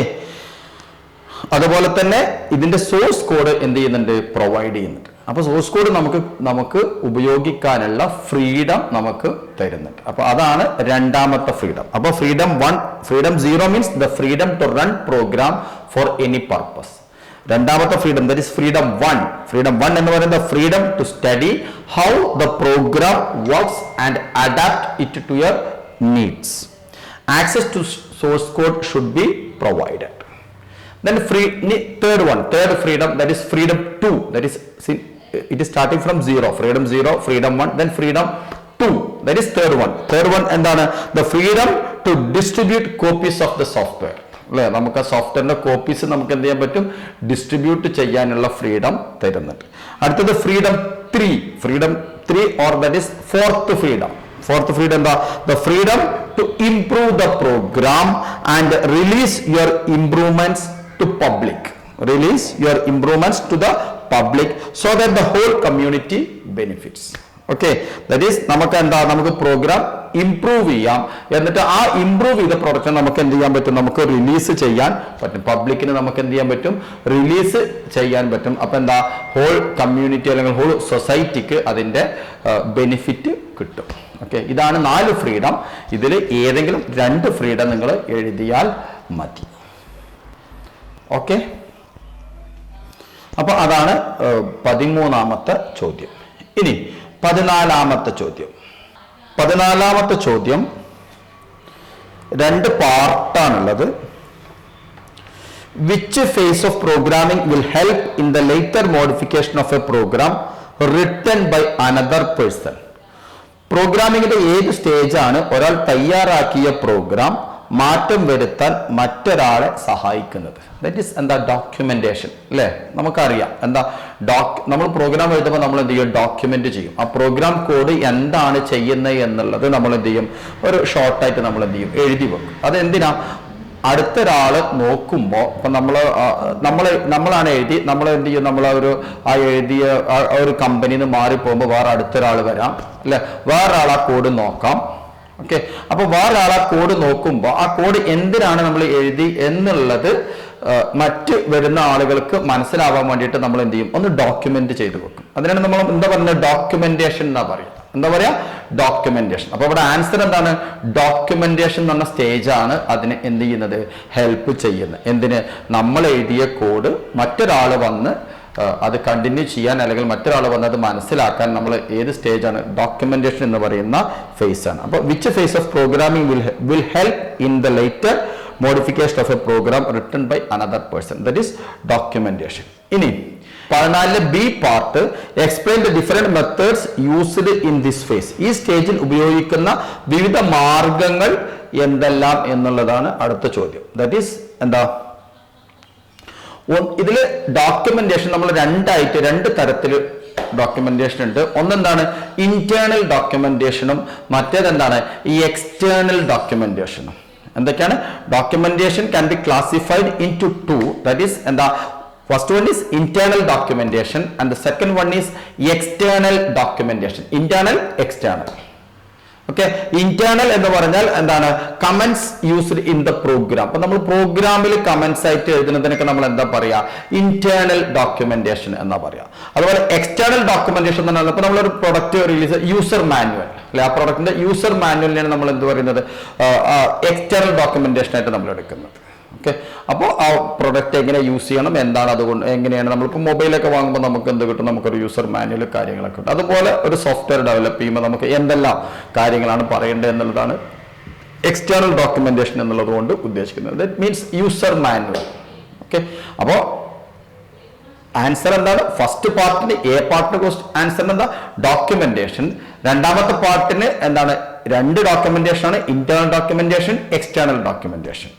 [SPEAKER 1] അതുപോലെ തന്നെ ഇതിന്റെ സോഴ്സ് കോഡ് എന്ത് ചെയ്യുന്നുണ്ട്, പ്രൊവൈഡ് ചെയ്യുന്നുണ്ട്. അപ്പൊ സോഴ്സ് കോഡ് നമുക്ക് ഉപയോഗിക്കാനുള്ള ഫ്രീഡം നമുക്ക് തരുന്നുണ്ട്. അപ്പൊ അതാണ് രണ്ടാമത്തെ ഫ്രീഡം. അപ്പൊ freedom one, freedom zero means the freedom to run program for any purpose. രണ്ടാമത്തെ freedom that is freedom one. Freedom one എന്ന് പറയുന്നത് freedom to study how the program works and adapt it to your needs. Access to source code should be provided. Then third freedom, that is freedom 2, that is it is starting from zero. Freedom 0, freedom 1, then freedom 2, that is third one. Third one എന്താണ്? The freedom to distribute copies of the software. അല്ലേ, നമുക്ക് ആ സോഫ്റ്റ്വെയറിന്റെ copies നമുക്ക് എന്ത് ചെയ്യാൻ പറ്റും, distribute ചെയ്യാനുള്ള ഫ്രീഡം തരുന്നുണ്ട്. അടുത്തത് freedom 3. Freedom 3 or that is fourth freedom. Fourth freedom എന്താ? The freedom to improve the program and release your improvements to public. Release your improvements to the public so that the whole community benefits. Okay, that is നമുക്ക് എന്താ, നമുക്ക് programme improve ചെയ്യാം, എന്നിട്ട് ആ improve ചെയ്ത product നമുക്ക് എന്ത് ചെയ്യാൻ പറ്റും, നമുക്ക് റിലീസ് ചെയ്യാൻ പറ്റും. പബ്ലിക്കിന് നമുക്ക് എന്ത് ചെയ്യാൻ പറ്റും, റിലീസ് ചെയ്യാൻ പറ്റും. അപ്പൊ എന്താ, ഹോൾ കമ്മ്യൂണിറ്റി അല്ലെങ്കിൽ ഹോൾ സൊസൈറ്റിക്ക് അതിന്റെ ബെനിഫിറ്റ് കിട്ടും. ഓക്കെ, ഇതാണ് 4 ഫ്രീഡം. ഇതിൽ ഏതെങ്കിലും 2 ഫ്രീഡം നിങ്ങൾ എഴുതിയാൽ മതി. ഓക്കെ, അപ്പൊ അതാണ് 13ാമത്തെ ചോദ്യം. ഇനി 14ാമത്തെ ചോദ്യം. 14ാമത്തെ ചോദ്യം 2 പാർട്ടാണുള്ളത്. Which phase of programming will help in the later modification of a program written by another person? പ്രോഗ്രാമിങ്ങിന്റെ ഏത് സ്റ്റേജാണ് ഒരാൾ തയ്യാറാക്കിയ പ്രോഗ്രാം മാറ്റം വരുത്താൻ മറ്റൊരാളെ സഹായിക്കുന്നത്? ദാറ്റ് ഈസ് എന്താ, ഡോക്യുമെന്റേഷൻ. അല്ലേ, നമുക്കറിയാം എന്താ നമ്മൾ പ്രോഗ്രാം എഴുതുമ്പോൾ നമ്മൾ എന്ത് ചെയ്യും, ഡോക്യുമെന്റ് ചെയ്യും. ആ പ്രോഗ്രാം കോഡ് എന്താണ് ചെയ്യുന്നത് എന്നുള്ളത് നമ്മൾ എന്ത് ചെയ്യും, ഒരു ഷോർട്ടായിട്ട് നമ്മൾ എന്ത് ചെയ്യും, എഴുതി വെക്കും. അതെന്തിനാ, അടുത്തൊരാള് നോക്കുമ്പോൾ ഇപ്പൊ നമ്മളാണ് എഴുതി, നമ്മൾ എന്ത് ചെയ്യും, നമ്മൾ എഴുതിയ ഒരു കമ്പനിയിൽ നിന്ന് മാറിപ്പോകുമ്പോൾ വേറെ അടുത്തൊരാൾ വരാം, അല്ലെ, വേറൊരാൾ ആ കോഡ് നോക്കാം. ഓക്കെ, അപ്പൊ വേറൊരാൾ ആ കോഡ് നോക്കുമ്പോൾ ആ കോഡ് എന്തിനാണ് നമ്മൾ എഴുതി എന്നുള്ളത് മറ്റ് വരുന്ന ആളുകൾക്ക് മനസ്സിലാവാൻ വേണ്ടിയിട്ട് നമ്മൾ എന്ത് ചെയ്യും, ഒന്ന് ഡോക്യുമെന്റ് ചെയ്ത് വെക്കും. അതിനാണ് നമ്മൾ എന്താ പറയുന്നത്, ഡോക്യുമെന്റേഷൻ എന്നാ പറയുക. എന്താ പറയാ, ഡോക്യുമെന്റേഷൻ. അപ്പൊ ഇവിടെ ആൻസർ എന്താണ്, ഡോക്യുമെന്റേഷൻ എന്ന് പറഞ്ഞ സ്റ്റേജാണ് അതിന് എന്ത് ചെയ്യുന്നത്, ഹെൽപ്പ് ചെയ്യുന്നത്. എന്തിന്, നമ്മൾ എഴുതിയ കോഡ് മറ്റൊരാൾ വന്ന് അത് കണ്ടിന്യൂ ചെയ്യാൻ അല്ലെങ്കിൽ മറ്റൊരാൾ വന്ന് അത് മനസ്സിലാക്കാൻ നമ്മൾ ഏത് സ്റ്റേജാണ്, ഡോക്യുമെന്റേഷൻ എന്ന് പറയുന്ന ഫേസ് ആണ്. അപ്പൊ which phase of programming will help in the later modification of a program written by another person, that is documentation. ഇനി 14 B part, explain the different methods used in this face. ഈ സ്റ്റേജിൽ ഉപയോഗിക്കുന്ന വിവിധ മാർഗങ്ങൾ എന്തെല്ലാം എന്നുള്ളതാണ് അടുത്ത ചോദ്യം. ദാറ്റ് ഈസ് എന്താ, ഇതിൽ ഡോക്യുമെന്റേഷൻ നമ്മൾ 2 തരത്തിൽ ഡോക്യുമെന്റേഷൻ ഉണ്ട്. ഒന്നെന്താണ്, ഇന്റേണൽ ഡോക്യുമെന്റേഷനും മറ്റേതെന്താണ്, ഈ എക്സ്റ്റേണൽ ഡോക്യുമെന്റേഷനും. എന്തൊക്കെയാണ്, documentation can be classified into 2. That is എന്താ, first one is internal documentation and the second one is external documentation. Internal, external. Okay. Internal എന്ന് പറഞ്ഞാൽ എന്താണ്? Comments used in the program. അപ്പൊ നമ്മൾ പ്രോഗ്രാമിൽ കമന്റ്സ് ആയിട്ട് എഴുതുന്നതിനൊക്കെ നമ്മൾ എന്താ പറയാ? ഇന്റേണൽ ഡോക്യുമെന്റേഷൻ എന്നാ പറയാ. അതുപോലെ എക്സ്റ്റേണൽ ഡോക്യുമെന്റേഷൻ എന്ന് പറഞ്ഞാൽ ഇപ്പൊ നമ്മളൊരു പ്രൊഡക്റ്റ് റിലീസ് യൂസർ മാനുവൽ അല്ലെ, ആ പ്രൊഡക്റ്റിന്റെ യൂസർ മാനുവലിനെയാണ് നമ്മൾ എന്ത് പറയുന്നത്? എക്സ്റ്റേണൽ ഡോക്യുമെന്റേഷൻ ആയിട്ട് നമ്മൾ എടുക്കുന്നത്. ഓക്കെ. അപ്പോൾ ആ പ്രൊഡക്റ്റ് എങ്ങനെ യൂസ് ചെയ്യണം, എന്താണ് അതുകൊണ്ട് എങ്ങനെയാണ് നമ്മളിപ്പോൾ മൊബൈലൊക്കെ വാങ്ങുമ്പോൾ നമുക്ക് എന്ത് കിട്ടും? നമുക്കൊരു യൂസർ മാനുവൽ കാര്യങ്ങളൊക്കെ കിട്ടും. അതുപോലെ ഒരു സോഫ്റ്റ്വെയർ ഡെവലപ്പ് ചെയ്യുമ്പോൾ നമുക്ക് എന്തെല്ലാം കാര്യങ്ങളാണ് പറയേണ്ടത് എന്നുള്ളതാണ് എക്സ്റ്റേണൽ ഡോക്യുമെന്റേഷൻ എന്നുള്ളത് കൊണ്ട് ഉദ്ദേശിക്കുന്നത്. That means user manual. Okay. അപ്പോൾ ആൻസർ എന്താണ്? ഫസ്റ്റ് പാർട്ടിന് എ പാർട്ടിന് ആൻസർ എന്താ? ഡോക്യുമെന്റേഷൻ. രണ്ടാമത്തെ പാർട്ടിന് എന്താണ്? രണ്ട് ഡോക്യുമെന്റേഷൻ ആണ്, internal documentation, external documentation.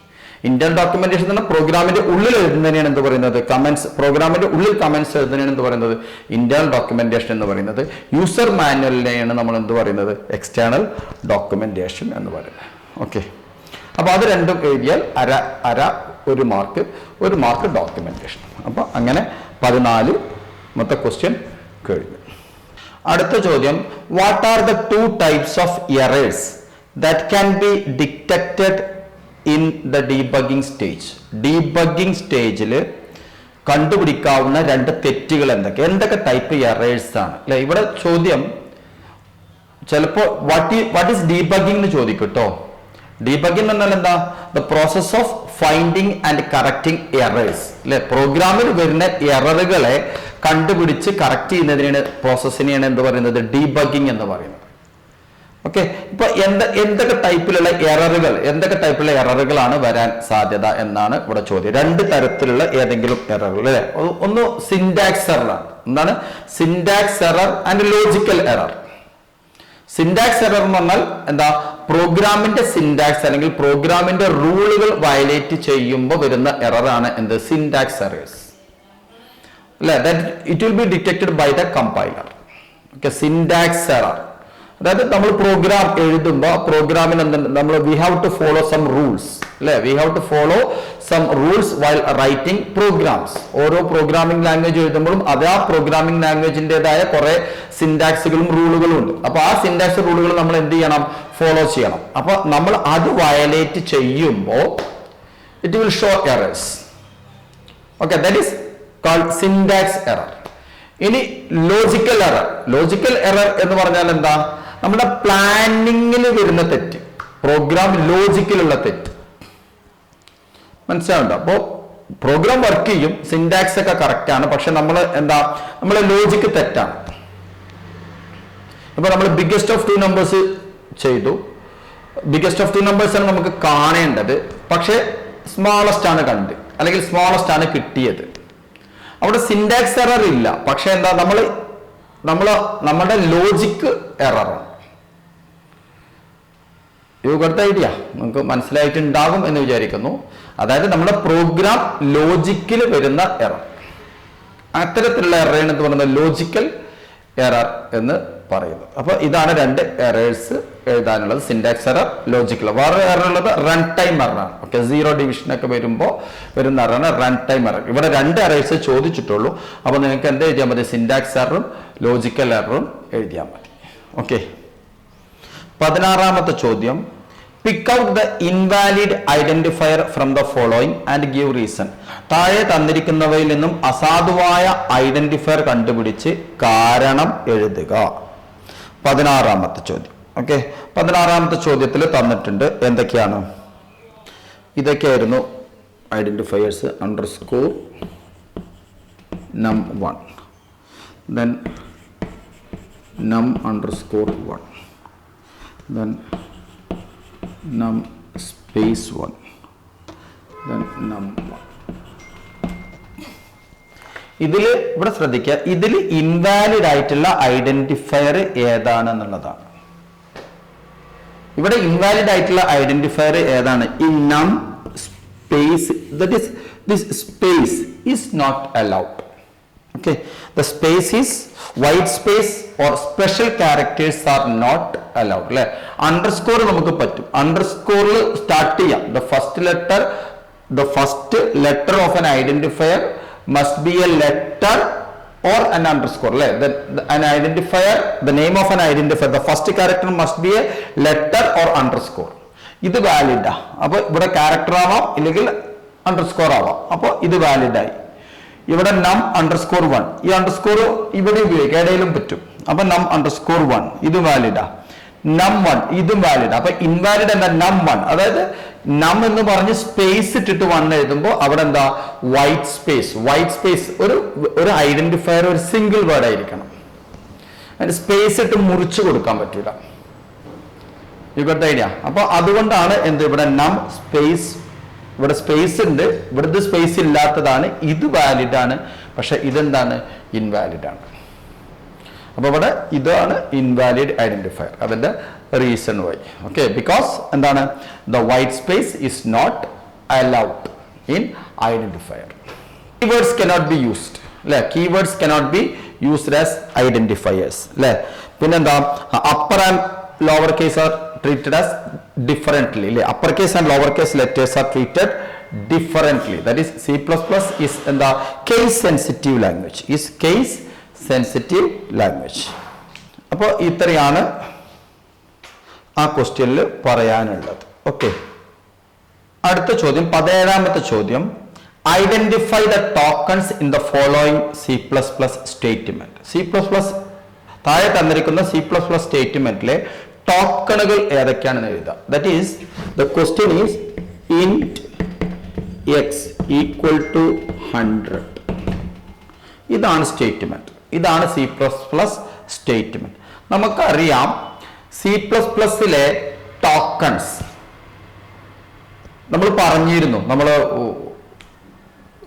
[SPEAKER 1] Internal documentation എന്ന് പറഞ്ഞാൽ പ്രോഗ്രാമിന്റെ ഉള്ളിൽ എഴുതുന്നതിനാണ് എന്ത് പറയുന്നത്? കമന്റ്സ്. പ്രോഗ്രാമിന്റെ ഉള്ളിൽ കമന്റ്സ് എഴുതുന്നതിനാണ് എന്ത് പറയുന്നത്? ഇന്റേണൽ ഡോക്യുമെന്റേഷൻ എന്ന് പറയുന്നത്. യൂസർ മാനുവലിനെയാണ് നമ്മൾ എന്ത് പറയുന്നത്? എക്സ്റ്റേണൽ ഡോക്യുമെന്റേഷൻ എന്ന് പറയുന്നത്. ഓക്കെ. അപ്പൊ അത് രണ്ടും എഴുതിയാൽ ഒരു മാർക്ക് ഡോക്യുമെന്റേഷൻ. അപ്പൊ അങ്ങനെ 14 ക്വസ്റ്റ്യൻ കഴിഞ്ഞു. അടുത്ത ചോദ്യം, what are the 2 types of errors that can be detected in the debugging stage? Debugging സ്റ്റേജിൽ കണ്ടുപിടിക്കാവുന്ന 2 തെറ്റുകൾ എന്തൊക്കെ ടൈപ്പ് എറേഴ്സ് ആണ് അല്ലെ? ഇവിടെ ചോദ്യം ചിലപ്പോ വാട്ട് ഈസ് ഡീബഗ്ഗിംഗ് എന്ന് ചോദിക്കും കേട്ടോ. ഡീബഗ്ഗിംഗ് എന്ന് പറഞ്ഞാൽ എന്താ? The process of finding and correcting errors അല്ലെ? പ്രോഗ്രാമിൽ വരുന്ന എററുകളെ കണ്ടുപിടിച്ച് കറക്റ്റ് ചെയ്യുന്നതിനാണ് പ്രോസസ്സിനെയാണ് എന്ത് പറയുന്നത്? ഡീബഗ്ഗിംഗ് എന്ന് പറയുന്നത്. ഓക്കെ. ഇപ്പൊ എന്തൊക്കെ ടൈപ്പിലുള്ള എററുകളാണ് വരാൻ സാധ്യത എന്നാണ് ഇവിടെ ചോദ്യം. 2 തരത്തിലുള്ള ഏതെങ്കിലും എററുകൾ അല്ലെ? ഒന്ന് സിന്റാക്സ് എറർ ആണ്. എന്താണ്? Syntax error and logical error. Syntax error എന്ന് പറഞ്ഞാൽ എന്താ? പ്രോഗ്രാമിന്റെ സിന്റാക്സ് അല്ലെങ്കിൽ പ്രോഗ്രാമിന്റെ റൂളുകൾ വയലേറ്റ് ചെയ്യുമ്പോൾ വരുന്ന എററാണ് എന്ത്? സിന്റാക്സ് എറേഴ്സ് അല്ലെ? That it will be detected by the compiler. Okay. Syntax error അതായത് നമ്മൾ പ്രോഗ്രാം എഴുതുമ്പോൾ പ്രോഗ്രാമിന് നമ്മൾ we have to follow some rules അല്ലെ? We have to follow some rules while writing programs. ഓരോ പ്രോഗ്രാമിംഗ് ലാംഗ്വേജ് എഴുതുമ്പോഴും അത് ആ പ്രോഗ്രാമിംഗ് ലാംഗ്വേജിൻ്റെതായ കുറെ സിന്റാക്സുകളും റൂളുകളും ഉണ്ട്. അപ്പൊ ആ സിന്റാക്സ് റൂളുകൾ നമ്മൾ എന്ത് ചെയ്യണം? ഫോളോ ചെയ്യണം. അപ്പൊ നമ്മൾ അത് വയലേറ്റ് ചെയ്യുമ്പോൾ it will show errors. Okay. That is called syntax error. ഇനി ലോജിക്കൽ എറർ എന്ന് പറഞ്ഞാൽ എന്താ? നമ്മുടെ പ്ലാനിങ്ങിൽ വരുന്ന തെറ്റ്, പ്രോഗ്രാം ലോജിക്കിലുള്ള തെറ്റ്. മനസ്സിലാവുണ്ടോ? അപ്പോ പ്രോഗ്രാം വർക്ക് ചെയ്യും, സിന്റാക്സ് ഒക്കെ കറക്റ്റ് ആണ്, പക്ഷെ നമ്മളെ ലോജിക്ക് തെറ്റാണ്. ഇപ്പൊ നമ്മൾ ബിഗ്ഗസ്റ്റ് ഓഫ് 2 നമ്പേഴ്സ് ചെയ്തു. ബിഗ്ഗസ്റ്റ് ഓഫ് 2 നമ്പേഴ്സ് ആണ് നമുക്ക് കാണേണ്ടത്, പക്ഷെ സ്മോളസ്റ്റ് ആണ് അല്ലെങ്കിൽ സ്മോളസ്റ്റ് ആണ് കിട്ടിയത്. അവിടെ സിന്റാക്സ് എറർ ഇല്ല, പക്ഷെ എന്താ? നമ്മുടെ ലോജിക്ക് എററാണ്. യുഗത്തെ ഐഡിയ നമുക്ക് മനസ്സിലായിട്ടുണ്ടാകും എന്ന് വിചാരിക്കുന്നു. അതായത് നമ്മുടെ പ്രോഗ്രാം ലോജിക്കിൽ വരുന്ന എറർ, അത്തരത്തിലുള്ള എറർ എന്ന് പറയുന്നത് ലോജിക്കൽ എറർ എന്ന് പറയുന്നത്. അപ്പൊ ഇതാണ് 2 എറേഴ്സ് എഴുതാനുള്ളത്: സിന്റാക്സ് എറർ, ലോജിക്കൽ. വേറെ എറർ ഉള്ളത് റൺ ടൈം എററാണ്. ഓക്കെ. 0 ഡിവിഷൻ ഒക്കെ വരുമ്പോൾ വരുന്ന എററാണ് റൺ ടൈം എറർ. ഇവിടെ 2 എറേഴ്സ് ചോദിച്ചിട്ടുള്ളൂ. അപ്പൊ നിങ്ങൾക്ക് എന്ത് എഴുതിയാൽ മതി? സിന്റാക്സ് എററും ലോജിക്കൽ എററും എഴുതിയാൽ മതി. ഓക്കെ. 16ാമത്തെ ചോദ്യം, pick out the invalid identifier from the following and give reason. താഴെ തന്നിരിക്കുന്നവയിൽ നിന്നും അസാധുവായ ഐഡന്റിഫയർ കണ്ടുപിടിച്ച് കാരണം എഴുതുക. 16ാമത്തെ ചോദ്യം. ഓക്കെ. 16ാമത്തെ ചോദ്യത്തിൽ തന്നിട്ടുണ്ട് എന്തൊക്കെയാണ്? ഇതൊക്കെയായിരുന്നു identifiers: underscore num1, then num_1, then num space 1, then num1. ഇവിടെ ശ്രദ്ധിക്കുക, ഇതിൽ ഇൻവാലിഡ് ആയിട്ടുള്ള ഐഡന്റിഫയർ ഏതാണെന്നുള്ളതാണ്. ഇവിടെ ഇൻവാലിഡ് ആയിട്ടുള്ള ഐഡന്റിഫയർ ഏതാണ്? ഈ num space, that is this space is not allowed. Okay, the space is white space or special characters are not allowed. അല്ലെ? Underscore നമുക്ക് പറ്റും. അണ്ടർസ്കോറിൽ സ്റ്റാർട്ട് ചെയ്യാം. the first letter of an identifier must be a letter or an underscore. An identifier, the name of an identifier, the first character must be a letter or underscore. ഇത് വാലിഡാ. അപ്പൊ ഇവിടെ character ആവാം ഇല്ലെങ്കിൽ underscore ആവാം. അപ്പൊ ഇത് valid ആയി. ഇവിടെ നം അണ്ടർസ്കോർ 1, ഈ അണ്ടർസ്കോർ ഇവിടെ ഉപയോഗിക്കാം, ഇടയിലും പറ്റും. അപ്പൊ നം അണ്ടർസ്കോർ 1 ഇത് വാലിഡാ. നം 1 ഇതും വാലിഡ്. അപ്പൊ ഇൻവാലിഡ് എന്താ? നം 1. അതായത് നം എന്ന് പറഞ്ഞ് സ്പേസ് ഇട്ടിട്ട് 1 എഴുതുമ്പോൾ അവിടെ എന്താ? White space. വൈറ്റ് സ്പേസ് ഒരു ഐഡന്റിഫയർ ഒരു സിംഗിൾ വേർഡ് ആയിരിക്കണം. അതിന് സ്പേസ് ഇട്ട് മുറിച്ചു കൊടുക്കാൻ പറ്റൂല. You got the idea? അപ്പൊ അതുകൊണ്ടാണ് എന്ത് ഇവിടെ നം സ്പേസ്, ഇവിടെ സ്പേസ് ഉണ്ട്, ഇവിടുത്തെ സ്പേസ് ഇല്ലാത്തതാണ്. ഇത് വാലിഡ് ആണ്, പക്ഷെ ഇതെന്താണ്? ഇൻവാലിഡ് ആണ്. അപ്പൊ ഇവിടെ ഇതാണ് ഇൻവാലിഡ് ഐഡന്റിഫയർ. അതിന്റെ റീസൺ വൈ. ഓക്കെ, ബിക്കോസ് എന്താണ്? The white space is not allowed in identifier. Keywords cannot be used അല്ലെ? Keywords cannot be used as identifiers അല്ലെ? പിന്നെന്താ? Upper and lower case are treated as differently. Uppercase and lowercase letters are treated differently. That is, C++ is in the case sensitive language. Is case sensitive language. അപ്പോൾ ഇത്രയാണ് ആ ക്വസ്റ്റ്യനിൽ പറയാനുള്ളത്. Okay, അടുത്ത ചോദ്യം 17ാമത്തെ ചോദ്യം. Identify the tokens in the following C++ statement. C++ താഴെ തന്നിരിക്കുന്ന C++ സ്റ്റേറ്റ്മെന്റിലെ ടോക്കണുകൾ ഏതൊക്കെയാണെന്ന് എഴുതാം. That is the question is int X equal to 100. ഇതാണ് സ്റ്റേറ്റ്മെന്റ്. ഇതാണ് C++ സ്റ്റേറ്റ്മെന്റ്. നമുക്കറിയാം C++ലെ ടോക്കൺസ് നമ്മൾ പറഞ്ഞിരുന്നു. നമ്മൾ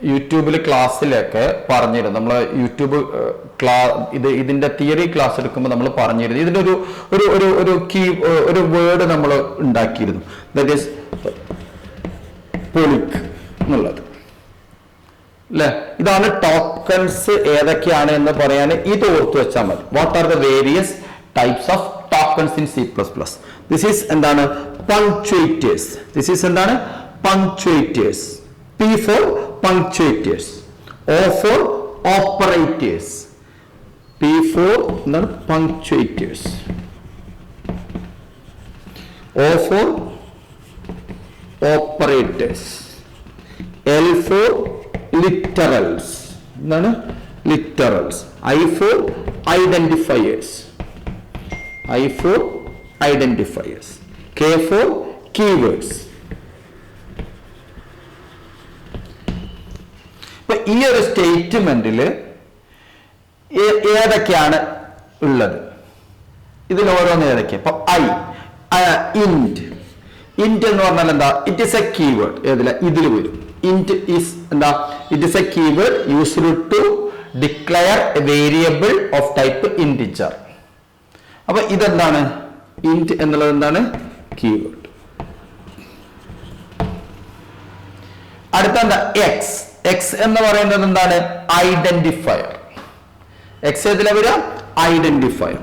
[SPEAKER 1] യൂട്യൂബിൽ ക്ലാസ്സിലൊക്കെ പറഞ്ഞിരുന്നു. നമ്മൾ യൂട്യൂബ് ഇതിന്റെ തിയറി ക്ലാസ് എടുക്കുമ്പോൾ നമ്മൾ പറഞ്ഞിരുന്നു. ഇതിന്റെ ഒരു വേർഡ് നമ്മൾ ഉണ്ടാക്കിയിരുന്നു. ദാറ്റ് ഈസ് പൊളിക് എന്നുള്ളത് അല്ലെ? ഇതാണ് ടോക്കൺസ് ഏതൊക്കെയാണ് എന്ന് പറയാൻ ഇത് ഓർത്തു വെച്ചാൽ മതി. What are the various types of tokens in C++? This is എന്താണ്? പങ്ക്ച്വേറ്റേഴ്സ്. ദിസ് ഈസ് എന്താണ്? Punctuators. P for punctuators, O for operators. P for punctuators, O for operators, L for literals, literals, I for identifiers, I for identifiers, K for keywords. ഈ ഒരു സ്റ്റേറ്റ്മെന്റിൽ ഏതൊക്കെയാണ് ഉള്ളത്? ഇതിൽ ഓരോന്ന് ഏതൊക്കെയാണ്? ഇപ്പൊ ഇന്റ്. ഇന്റ് എന്ന് പറഞ്ഞാൽ എന്താ? It is a keyword. ഏതില? ഇതിൽ വരും. ഇന്റ് ഈസ് എന്താ? It is a keyword used to declare a variable of type integer. അപ്പൊ ഇതെന്താണ്? ഇന്റ് എന്നുള്ളത് എന്താണ്? കീവേഡ്. അടുത്ത എന്താ? എക്സ്. എക്സ് എന്ന് പറയുന്നത് എന്താണ്? ഐഡന്റിഫയർ. എക്സ് ഏതിലാ വരിക? Identifier.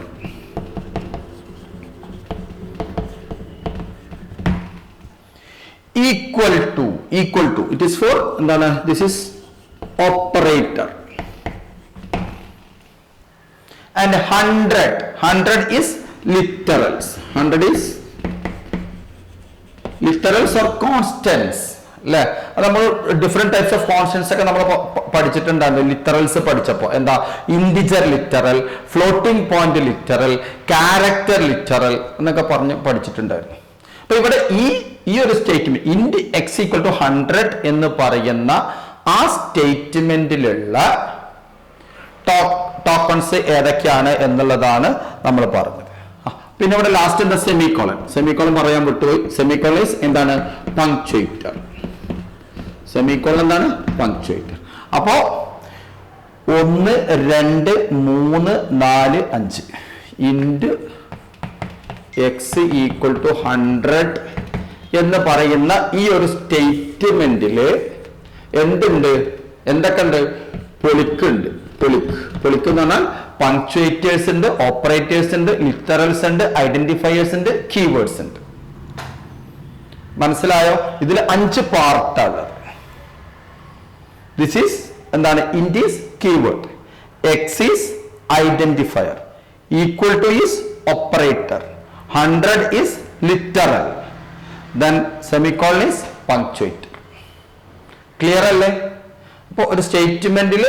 [SPEAKER 1] Equal to. Equal to it is for എന്താണ്? This is operator. And 100. 100 is literals. 100 is literals or constants അല്ലെ? അത് നമ്മൾ ഡിഫറെന്റ് ടൈപ്സ് ഓഫ് കോൺസ്റ്റൻസ് ഒക്കെ നമ്മൾ പഠിച്ചിട്ടുണ്ടായിരുന്നു ലിറ്ററൽസ് പഠിച്ചപ്പോൾ. എന്താ? Integer literal, floating point literal, character literal എന്നൊക്കെ പറഞ്ഞ് പഠിച്ചിട്ടുണ്ടായിരുന്നു. അപ്പൊ ഇവിടെ ഈ ഒരു statement int X equal to 100 എന്ന് പറയുന്ന ആ സ്റ്റേറ്റ്മെന്റിലുള്ള ടോക്കൺസ് ഏതൊക്കെയാണ് എന്നുള്ളതാണ് നമ്മൾ പറഞ്ഞത്. പിന്നെ ഇവിടെ ലാസ്റ്റ് എന്താ? സെമികോളൻ. സെമികോളൻ പറയാൻ വിട്ടുപോയി. സെമികോളൻ എന്താണ്? പങ്ക്ച്വേറ്റർ. സെമികോളൻ എന്താണ്? പങ്ക്ച്വേറ്റർ. അപ്പോ 1, 2, 3, 4, 5 ഇന്റ് എക്സ് ഈക്വൽ ടു 100 എന്ന് പറയുന്ന ഈ ഒരു സ്റ്റേറ്റ്മെന്റില് എന്തുണ്ട്? എന്തൊക്കെ ഉണ്ട്? പൊളിക്കുണ്ട്. പൊളിക്ക് എന്ന് പറഞ്ഞാൽ പങ്ക്ച്വേറ്റേഴ്സ് ഉണ്ട്, ഓപ്പറേറ്റേഴ്സ് ഉണ്ട്, ലിറ്ററൽസ് ഉണ്ട്, ഐഡന്റിഫയേഴ്സ് ഉണ്ട്, കീവേഡ്സ് ഉണ്ട്. മനസ്സിലായോ? ഇതിൽ 5 പാർട്ടാണ്. ദിസ് ഈസ് എന്താണ്? Int is keyword, X is identifier, equal to is operator, 100 is literal, then semicolon is punctuate. Clear അല്ലേ? അപ്പോൾ ഒരു സ്റ്റേറ്റ്മെന്റിൽ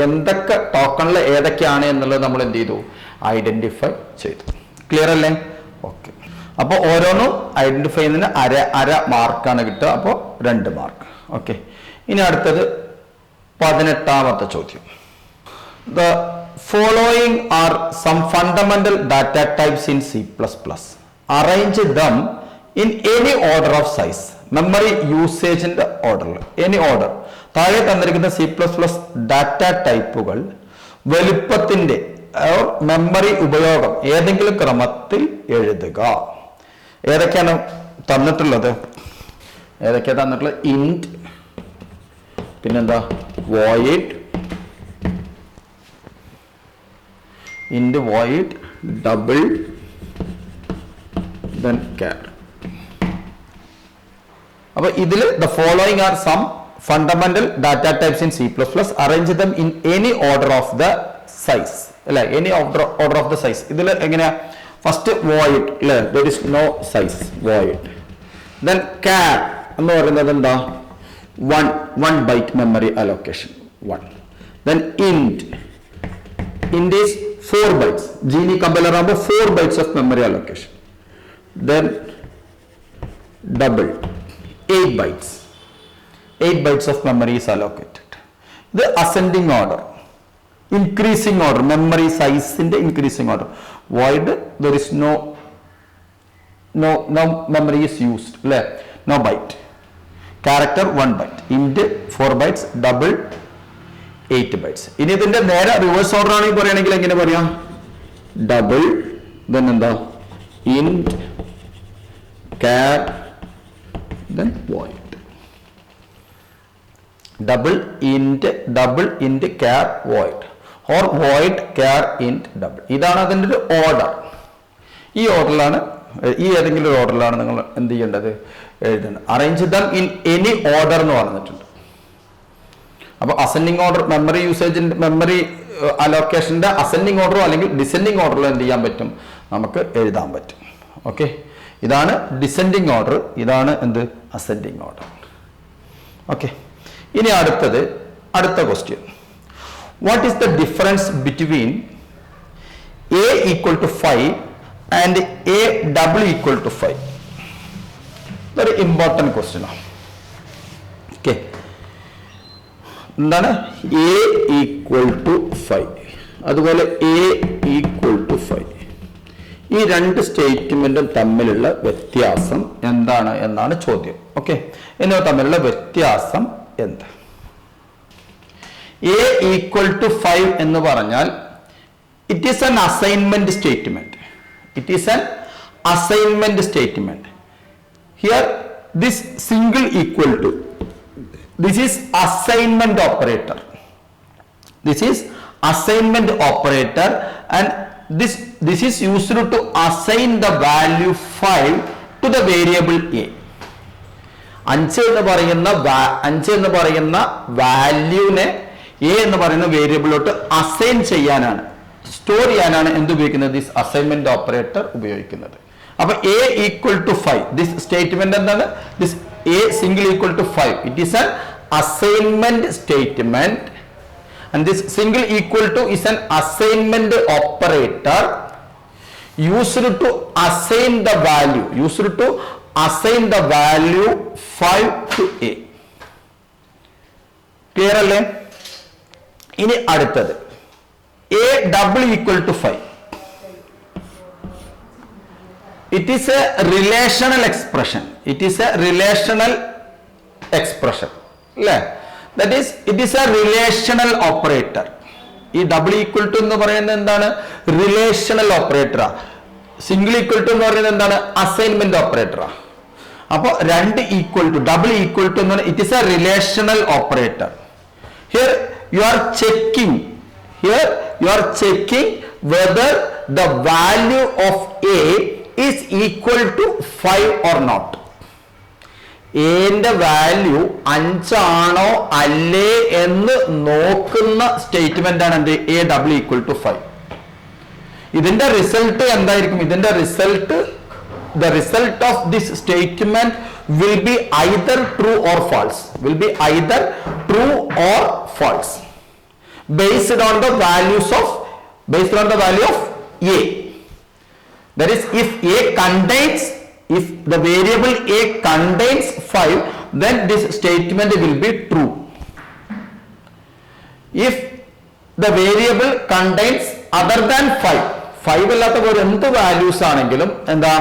[SPEAKER 1] എന്തൊക്കെ ടോക്കണിൽ ഏതൊക്കെയാണ് എന്നുള്ളത് നമ്മൾ എന്ത് ചെയ്തു? ഐഡന്റിഫൈ ചെയ്തു. ക്ലിയർ അല്ലേ? ഓക്കെ. അപ്പോൾ ഓരോന്നും ഐഡന്റിഫൈ ചെയ്യുന്നതിന് അര മാർക്കാണ് കിട്ടുക. അപ്പോൾ 2 മാർക്ക്. ഓക്കെ. ഇനി അടുത്തത് 18ാമത്തെ ചോദ്യം. The following are some fundamental data types in C++. Arrange them in any order of size. Memory യൂസേജിന്റെ ഓർഡറിൽ, എനി ഓർഡർ. താഴെ തന്നിരിക്കുന്ന C++ ഡാറ്റ ടൈപ്പുകൾ വലുപ്പത്തിന്റെ മെമ്മറി ഉപയോഗം ഏതെങ്കിലും ക്രമത്തിൽ എഴുതുക. ഏതൊക്കെയാണ് തന്നിട്ടുള്ളത്? ഇന്റ്, പിന്നെന്താ void, double, then char. അപ്പോൾ ഇതിൽ the following are some fundamental data types in C++. Arrange them in any order of the size. അല്ലേ? any order of the size. ഇതിൽ എങ്ങനെയാ? ഫസ്റ്റ് void, അല്ലേ? there is no size, void. then char എന്ന് പറയുന്നത് എന്താ? 1 byte memory allocation, 1. then int is 4 bytes. Genie compiler ആകുമ്പോൾ 4 bytes of memory allocation. then double, 8 bytes. 8 bytes of memory is allocated. The ascending order, increasing order, memory size in the increasing order. Void, there is no memory is used, no byte. Character 1 byte. Int 4 bytes, double 8 bytes. ഇനി ഇതിന്റെ നേരെ reverse order ആണെങ്കിൽ പറയുകയാണെങ്കിൽ എങ്ങനെ പറയാം? Double, then എന്താ? int, char, then void. double int char void, or void char int double. ഇതാണ് അതിൻ്റെ ഒരു ഓർഡർ. ഈ ഏതെങ്കിലും ഒരു ഓർഡറിലാണ് നിങ്ങൾ എന്ത് ചെയ്യേണ്ടത്? എഴുതേണ്ടത്. Arrange them in any order എന്ന് പറഞ്ഞിട്ടുണ്ട്. അപ്പോൾ അസെൻഡിങ് ഓർഡർ, മെമ്മറി യൂസേജിന്റെ മെമ്മറി അലോക്കേഷന്റെ അസെൻഡിങ് ഓർഡറോ അല്ലെങ്കിൽ ഡിസെൻഡിങ് ഓർഡറിലോ എന്ത് ചെയ്യാൻ പറ്റും? നമുക്ക് എഴുതാൻ പറ്റും. ഓക്കെ. ഇതാണ് ഡിസെൻഡിങ് ഓർഡർ, ഇതാണ് എന്ത്? Ascending order. ഓക്കെ. ഇനി അടുത്ത question. What is the difference between a equal to 5 and a double equal to 5? Very important question. Okay. എന്താണ്? a equal to 5, അതുപോലെ a equal to 5. ഈ രണ്ട് സ്റ്റേറ്റ്മെന്റും തമ്മിലുള്ള വ്യത്യാസം എന്താണ് എന്നാണ് ചോദ്യം. ഓക്കെ. എന്നിവ തമ്മിലുള്ള വ്യത്യാസം എന്ത്? a equal to 5 എന്ന് പറഞ്ഞാൽ it is an assignment statement. It is an assignment statement. Here this single equal to, this is assignment operator. This is assignment operator, and this is used to assign the value 5 to the variable a. 5 എന്ന് പറയുന്ന വാല്യൂനെ a എന്ന് പറയുന്ന വേരിയബിളിലോട്ട് assign ചെയ്യാനാണ്, store ചെയ്യാനാണ് എന്ത് ഉപയോഗിക്കുന്നത്? This assignment operator ഉപയോഗിക്കുന്നത്. അപ്പൊ a equal to 5, this statement എന്താണ്? This a single equal to 5, it is an assignment statement, and this single equal to is an assignment operator used to assign the value 5 to a. Clear അല്ലേ? ഇനി അടുത്തത് a double equal to 5. It is a relational expression. അല്ലേ? That is, it is a relational operator. ഈ double equal to എന്ന് പറയുന്നത് എന്താണ്? Relational ഓപ്പറേറ്ററാ. Single equal to എന്ന് പറയുന്നത് എന്താണ്? അസൈൻമെന്റ് ഓപ്പറേറ്ററാ. അപ്പോൾ രണ്ട് equal to, double equal to എന്ന് പറഞ്ഞാൽ it is a relational operator. Here you are checking whether the value of a is equal to 5 or not. എന്റെ വാല്യൂ 5 ആണോ അല്ലേ എന്ന് നോക്കുന്ന സ്റ്റേറ്റ്മെന്റ് ആണ് എന്ത് എ ഡബിൾ ഈക്വൽ ടു 5. ഇതിന്റെ റിസൾട്ട് എന്തായിരിക്കും? ഇതിന്റെ result the result of this statement will be either true or false, will be either true or false based on the value of a. That is, if the variable a contains 5, then this statement will be true. If the variable contains other than 5 അല്ലാത്ത പോലെ എന്ത് values ആണെങ്കിലും എന്താ,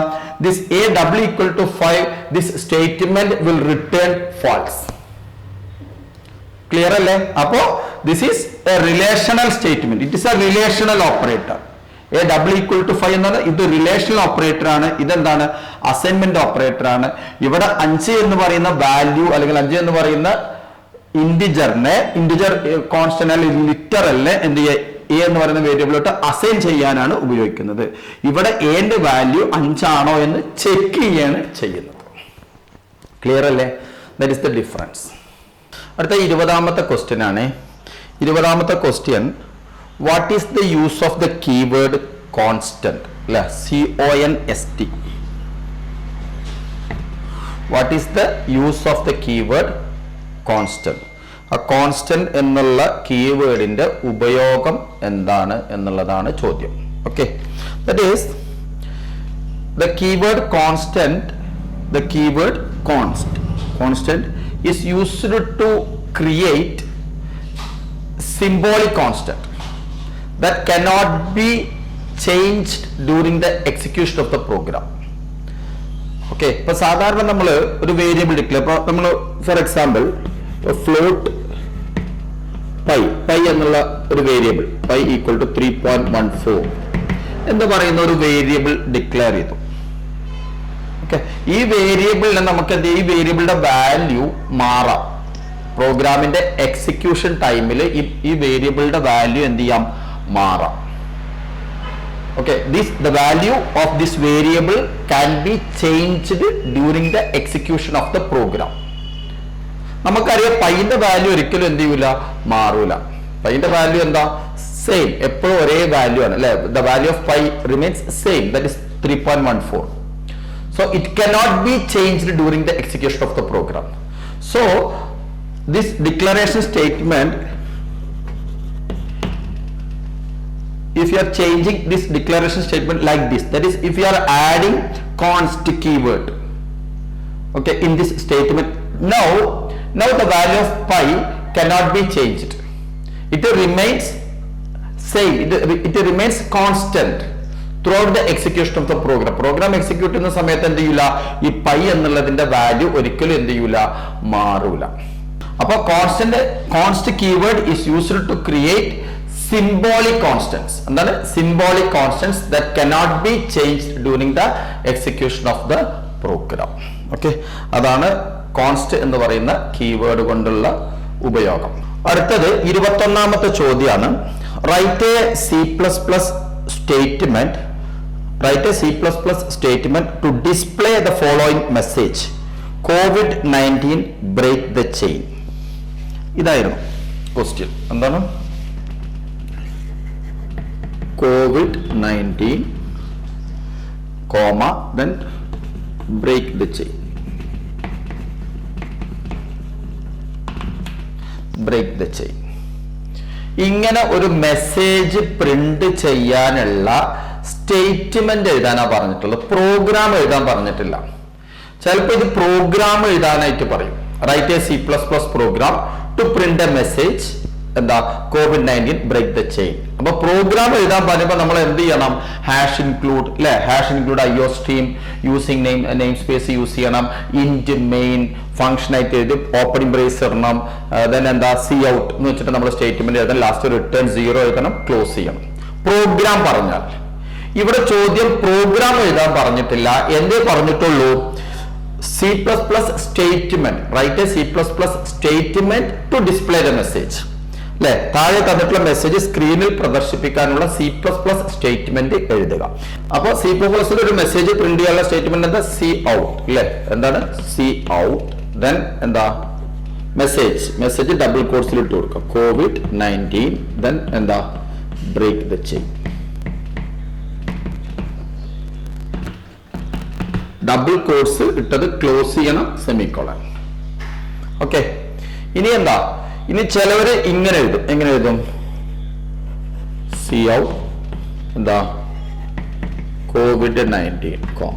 [SPEAKER 1] this a double equal to 5, this statement will return false. Clear അല്ലേ? അപ്പോ this is a relational statement, it is a relational operator. a double equal to 5 എന്നാണ് ഇത് relational operator ആണ്. ഇതെന്താണ്? അസൈൻമെന്റ് ഓപ്പറേറ്റർ ആണ്. ഇവിടെ 5 എന്ന് പറയുന്ന വാല്യൂ അല്ലെങ്കിൽ 5 എന്ന് പറയുന്ന ഇന്റിജർ കോൺസ്റ്റന്റ് അല്ലെങ്കിൽ ലിറ്ററലിനെ എന്ത് ചെയ്യുക, എ എന്ന് പറയുന്ന വേരിയബിളോട്ട് അസൈൻ ചെയ്യാനാണ് ഉപയോഗിക്കുന്നത്. ഇവിടെ എന്റെ വാല്യൂ 5 ആണോ എന്ന് ചെക്ക് ചെയ്യാണ് ചെയ്യുന്നത്. ക്ലിയർ അല്ലേ? That is the difference. അടുത്ത 20ാമത്തെ ക്വസ്റ്റ്യൻ ആണ്. 20ാമത്തെ question, what is the use of the keyword constant? അല്ലെ, CONST. What is the use of the keyword constant? ആ കോൺസ്റ്റന്റ് എന്നുള്ള കീവേഡിന്റെ ഉപയോഗം എന്താണ് എന്നുള്ളതാണ് ചോദ്യം. Okay, that is the keyword constant is used to create symbolic constant that cannot be changed during the execution of the program. Okay, ഇപ്പൊ സാധാരണ നമ്മൾ ഒരു വേരിയബിൾ ഡിക്ലെയർ, ഇപ്പൊ നമ്മൾ ഫോർ എക്സാമ്പിൾ ഫ്ലോട്ട് പൈ എന്നുള്ള ഒരു വേരിയബിൾ പൈ ഈക്വൽ ടു 3.14 എന്ന് പറയുന്ന ഒരു വേരിയബിൾ ഡിക്ലെയർ ചെയ്തു. ഓക്കെ, ഈ വേരിയബിളിന് നമുക്ക് എന്ത്, ഈ വേരിയബിളിന്റെ വാല്യൂ മാറാം. പ്രോഗ്രാമിന്റെ എക്സിക്യൂഷൻ ടൈമിൽ ഈ വേരിയബിളിന്റെ വാല്യൂ എന്ത് ചെയ്യാം, മാറാം. Okay, the value of this variable can be changed during the execution of the program. നമുക്കറിയാം പൈന്റെ വാല്യൂ ഒരിക്കലും എന്ത് ചെയ്യൂല, മാറൂല. പൈന്റെ വാല്യൂ എന്താ, സെയിം, എപ്പോഴും ഒരേ വാല്യൂ ആണ് അല്ലെ. The value of pi remains same, that is 3.14. So it cannot be changed during the execution of the program. So this declaration statement, if you are changing this declaration statement like this, that is, if you are adding const keyword, okay, in this statement, now the value of pi cannot be changed. It remains same, it remains constant throughout the execution of the program. Program execute ചെയ്യുന്ന സമയത്ത് എന്ത് ചെയ്യൂല, ഈ pi എന്നുള്ളതിന്റെ value ഒരിക്കലും എന്ത് ചെയ്യൂല, മാറൂല. അപ്പൊ const keyword is used to create symbolic constants. എന്താണ് symbolic constants that cannot be changed during the execution of the program. Okay, അതാണ് കോൺസ്റ്റ് എന്ന് പറയുന്ന കീവേഡ് കൊണ്ടുള്ള ഉപയോഗം. അടുത്തത് 21ാമത്തെ ചോദ്യമാണ്. Right a C++ statement to display the following message: COVID-19 break the chain. ഇതായിരുന്നു question. എന്താണ് COVID-19, then break the chain. ഇങ്ങനെ ഒരു മെസ്സേജ് പ്രിന്റ് ചെയ്യാനുള്ള സ്റ്റേറ്റ്മെന്റ് എഴുതാനാ പറഞ്ഞിട്ടുള്ളത്, പ്രോഗ്രാം എഴുതാൻ പറഞ്ഞിട്ടില്ല. ചിലപ്പോൾ ഇത് പ്രോഗ്രാം എഴുതാനായിട്ട് പറയും. Write a C++ program to print a message, എന്താ, COVID-19 ബ്രേക്ക് ദ ചെയിൻ. അപ്പൊ പ്രോഗ്രാം എഴുതാൻ പറയുമ്പോൾ നമ്മൾ എന്ത് ചെയ്യണം, ഹാഷ് ഇൻക്ലൂഡ് അല്ലെ, hash include IO stream using name space use ചെയ്യണം, ഇന്റ് മെയിൻ ഫംഗ്ഷൻ ആയിട്ട് എഴുതി ഓപ്പണിംഗ് ബ്രേസ് ഇടണം, ദെൻ എന്താ C out എന്ന് വെച്ചിട്ട് നമ്മൾ സ്റ്റേറ്റ്മെന്റ് എഴുതാൻ, ലാസ്റ്റ് റിട്ടേൺ 0 എഴുതണം, ക്ലോസ് ചെയ്യണം. പ്രോഗ്രാം പറഞ്ഞാൽ ഇവിടെ ചോദ്യം പ്രോഗ്രാം എഴുതാൻ പറഞ്ഞിട്ടില്ല, എന്തേ പറഞ്ഞിട്ടുള്ളൂ, C++ statement, write a C++ statement to display the message. അല്ലെ, താഴെ തന്നിട്ടുള്ള മെസ്സേജ് സ്ക്രീനിൽ പ്രദർശിപ്പിക്കാനുള്ള C++ സ്റ്റേറ്റ്മെന്റ് എഴുതുക. അപ്പൊ C++ ഒരു മെസ്സേജ് പ്രിന്റ് ചെയ്യാനുള്ള സ്റ്റേറ്റ്മെന്റ് എന്താ, C out അല്ലെ, എന്താണ് C out. ദെൻ എന്താ മെസ്സേജ് ഡബിൾ കോട്സിൽ ഇട്ട് കൊടുക്കുക COVID-19, ദെൻ എന്താ break the chain. Double quotes ഇട്ടത് ക്ലോസ് ചെയ്യണം, സെമിക്കോളൻ. ഓക്കെ, ഇനി എന്താ, ഇനി ചിലവര് ഇങ്ങനെ എഴുതും. എങ്ങനെ എഴുതും? സി ഔട്ട് എന്താ COVID-19,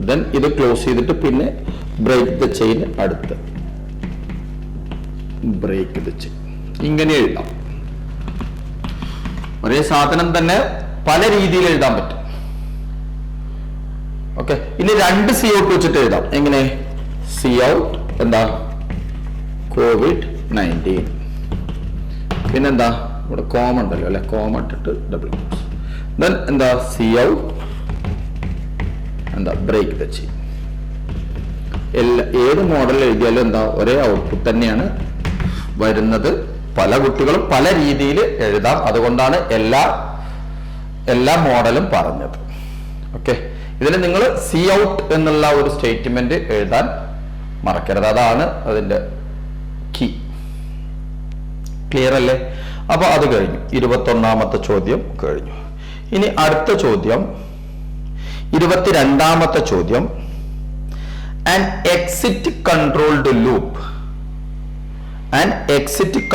[SPEAKER 1] ദെൻ ഇത് ക്ലോസ് ചെയ്തിട്ട് പിന്നെ ബ്രേക്ക് ദ ചെയിൻ, അടുത്ത് ബ്രേക്ക് ദ ചെയിൻ. ഇങ്ങനെ എഴുതാം. ഒരേ സാധനം തന്നെ പല രീതിയിൽ എഴുതാൻ പറ്റും. ഓക്കെ, ഇനി രണ്ട് സി ഔട്ട് വെച്ചിട്ട് എഴുതാം. എങ്ങനെ? സി ഔട്ട് എന്താ COVID-19, പിന്നെന്താ ഇവിടെ കോമ ഉണ്ടല്ലോ അല്ലെ, കോമ ഇട്ടിട്ട് ഡബിൾ കോട്സ്, ദെൻ എന്താ സി ഔട്ട് എന്താ ബ്രേക്ക് ദ ചെയിൻ. ഏത് മോഡൽ എഴുതിയാലും എന്താ ഒരേ ഔട്ട്പുട്ട് തന്നെയാണ് വരുന്നത്. പല കുട്ടികളും പല രീതിയിൽ എഴുതാം, അതുകൊണ്ടാണ് എല്ലാ മോഡലും പറഞ്ഞത്. ഓക്കെ, ഇതിൽ നിങ്ങൾ സി ഔട്ട് എന്നുള്ള ഒരു സ്റ്റേറ്റ്മെന്റ് എഴുതാൻ മറക്കരുത്, അതാണ് അതിന്റെ കീ. ക്ലിയർ അല്ലേ? അപ്പൊ അത് കഴിഞ്ഞു. 21ാമത്തെ ചോദ്യം കഴിഞ്ഞു. ഇനി അടുത്ത ചോദ്യം 22ാമത്തെ ചോദ്യം. An exit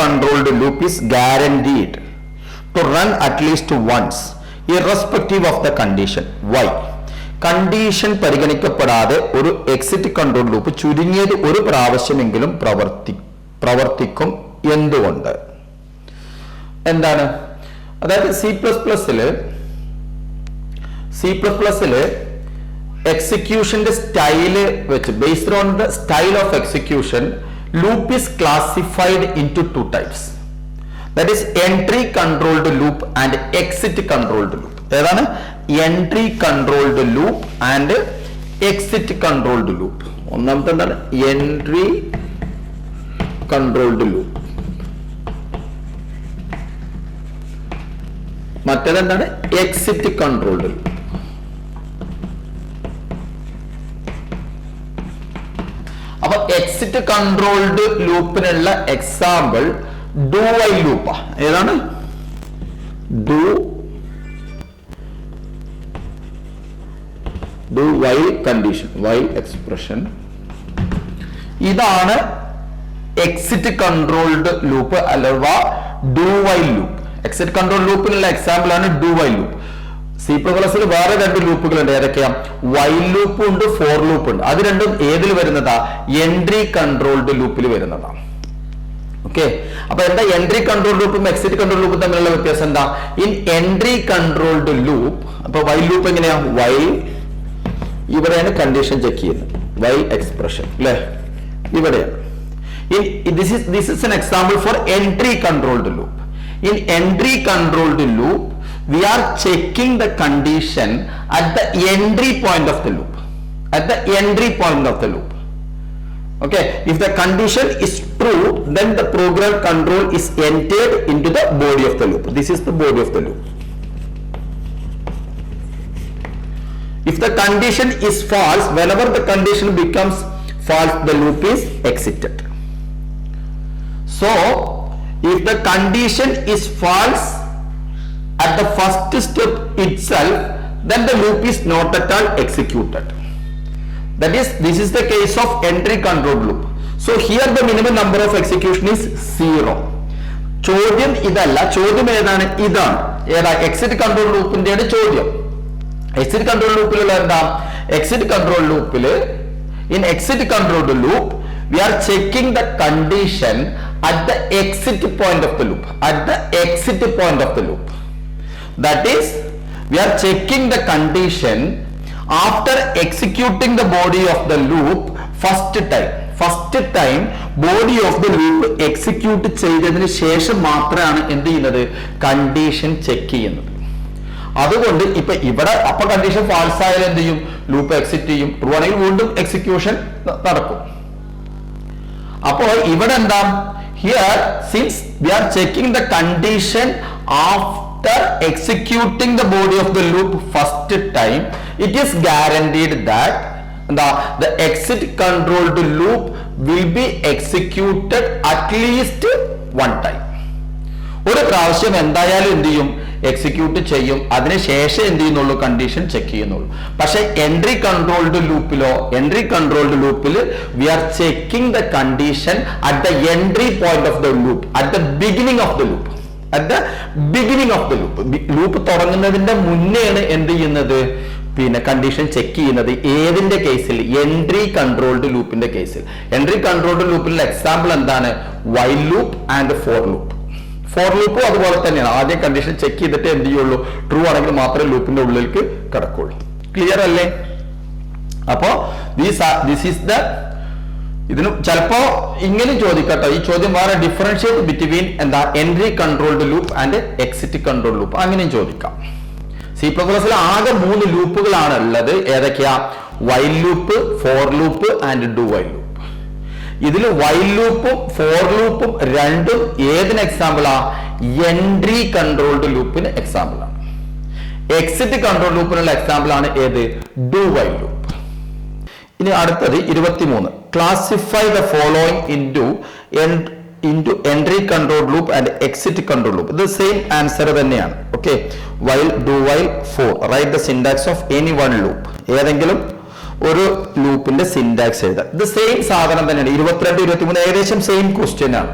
[SPEAKER 1] controlled loop is guaranteed to run at least once irrespective of the condition. Why? Condition പരിഗണിക്കപ്പെടാതെ ഒരു എക്സിറ്റ് കൺട്രോൾ ലൂപ്പ് ചുരുങ്ങിയത് ഒരു പ്രാവശ്യമെങ്കിലും പ്രവർത്തിക്കും. എന്തുകൊണ്ട്? എന്താണ്? അതായത് സി പ്ലസ് പ്ലസില് എക്സിക്യൂഷന്റെ സ്റ്റൈല് വെച്ച്, based on the style of execution, loop is classified into 2 types. That is entry controlled loop and exit controlled loop. ഏതാണ്? Entry controlled loop and exit controlled loop. ഒന്നാമത്തെ എന്താണ്? Entry controlled loop. മറ്റേതെന്താണ്? Exit controlled loop. അപ്പൊ exit controlled ലൂപ്പിനുള്ള example do while ലൂപ്പാ. ഏതാണ്? Do while condition, while expression. ഇതാണ് exit controlled loop അഥവാ do while loop. Exit control ലൂപ്പിനുള്ള example ആണ് ഡു വൈൽ ലൂപ്പ്. സി പ്ലസിൽ വേറെ 2 ലൂപ്പുകൾ ഉണ്ട്. ഏതൊക്കെയാ? വൈൽ ലൂപ്പ് ഉണ്ട്, ഫോർ ലൂപ്പ് ഉണ്ട്. അത് രണ്ടും ഏതിൽ വരുന്നതാ? എൻട്രി കൺട്രോൾഡ് ലൂപ്പിൽ വരുന്നതാണ്. ഓക്കെ, അപ്പൊ എന്താ എൻട്രി കൺട്രോൾ ലൂപ്പും എക്സിറ്റ് കൺട്രോൾ ലൂപ്പും തമ്മിലുള്ള വ്യത്യാസം എന്താ? ഇൻ എൻട്രി കൺട്രോൾഡ് ലൂപ്പ്, അപ്പൊ വൈൽ ലൂപ്പ് എങ്ങനെയാ? വൈൽ, ഇവിടെയാണ് കണ്ടീഷൻ ചെക്ക് ചെയ്യുന്നത്, വൈൽ എക്സ്പ്രഷൻ അല്ലെ, ഇവിടെയാണ്. This is an example for entry controlled loop. In entry controlled loop, we are checking the condition at the entry point of the loop. Okay, if the condition is true, then the program control is entered into the body of the loop. This is the body of the loop. If the condition is false, whenever the condition becomes false, the loop is exited. So, if the condition is false at the first step itself, then the loop is not at all executed. That is, this is the case of entry control loop. So here the minimum number of execution is 0. ചോദ്യം ഇതല്ല, ചോദ്യം ഏതാണ്? ഇതാണ്. ഏതാ? Exit control ലൂപ്പിന്റെ ചോദ്യം. Exit control ലൂപ്പിലുള്ള എന്താ? എക്സിറ്റ് കൺട്രോൾ ലൂപ്പില്, in exit controlled loop, we are checking the condition at the exit point of the loop. That is, we are checking the condition after executing the body of the loop first time body of the loop execute ചെയ്തതിന് ശേഷം മാത്രമാണ് എന്ത് ചെയ്യുന്നത്? Condition check ചെയ്യുന്നത്. അതുകൊണ്ട് ഇപ്പൊ ഇവിടെ അപ്പൊ കണ്ടീഷൻ ഫാൾസ് ആയാലും എന്ത് ചെയ്യും? ലൂപ്പ് എക്സിറ്റ് ചെയ്യും. ട്രൂ ആണെങ്കിൽ വീണ്ടും എക്സിക്യൂഷൻ നടക്കും. അപ്പോൾ ഇവിടെ എന്താ? Here since we are checking the condition after executing the body of the loop first time, it is guaranteed that the exit controlled loop will be executed at least one time. ഒരു പ്രാവശ്യം എന്തായാലും എന്ത് ചെയ്യും, execute ചെയ്യും. അതിനുശേഷം എന്ത് ചെയ്യുന്നുള്ളൂ, condition check ചെയ്യുന്നുള്ളൂ. പക്ഷെ എൻട്രി കൺട്രോൾഡ് ലൂപ്പിൽ we are checking the condition at the entry point of the loop, at the beginning of the loop തുടങ്ങുന്നതിന്റെ മുന്നെയാണ് എന്ത് ചെയ്യുന്നത്, പിന്നെ കണ്ടീഷൻ ചെക്ക് ചെയ്യുന്നത്. ഏതിന്റെ കേസിൽ, എൻട്രി കൺട്രോൾഡ് ലൂപ്പിന്റെ കേസിൽ. എൻട്രി കൺട്രോൾഡ് ലൂപ്പിലുള്ള എക്സാമ്പിൾ എന്താണ്, while loop and for loop. For ലൂപ്പും അതുപോലെ തന്നെയാണ്. ആദ്യം കണ്ടീഷൻ ചെക്ക് ചെയ്തിട്ട് എന്ത് ചെയ്യുള്ളൂ, ട്രൂ ആണെങ്കിൽ മാത്രമേ ലൂപ്പിന്റെ ഉള്ളിലേക്ക് കടക്കുള്ളൂ. ക്ലിയർ അല്ലേ? അപ്പോ ദിസ് ഈസ് ദ, ഇതിന് ചിലപ്പോ ഇങ്ങനെ ചോദിക്കട്ടോ, ഈ ചോദ്യം വേറെ differentiate between entry controlled loop and exit controlled loop, അങ്ങനെയും ചോദിക്കാം. C++ൽ ആകെ 3 ലൂപ്പുകളാണ് ഉള്ളത്. ഏതൊക്കെയാ, while loop, for loop and do while loop. ഇതിൽ വൈൽ ലൂപ്പും ഫോർ ലൂപ്പും രണ്ടും ഏതിന് എക്സാമ്പിളാ, എൻട്രി കൺട്രോൾഡ് ലൂപ്പിന് എക്സാമ്പിൾ ആണ്. എക്സിറ്റ് കൺട്രോൾ ലൂപ്പിനുള്ള എക്സാമ്പിൾ ആണ് ഏത്, ഡു വൈൽ ലൂപ്പ്. ഇനി അടുത്തത് 23. Classify the following into entry control loop and exit control loop. ഇത് സെയിം ആൻസർ തന്നെയാണ്. Okay, while, do while, for. Write the syntax of any one loop. ഏതെങ്കിലും ഒരു ലൂപ്പിന്റെ syntax എഴുതാം. ഇത് സെയിം സാധനം തന്നെയാണ്. 22, 23 ഏകദേശം സെയിം ക്വസ്റ്റ്യൻ ആണ്.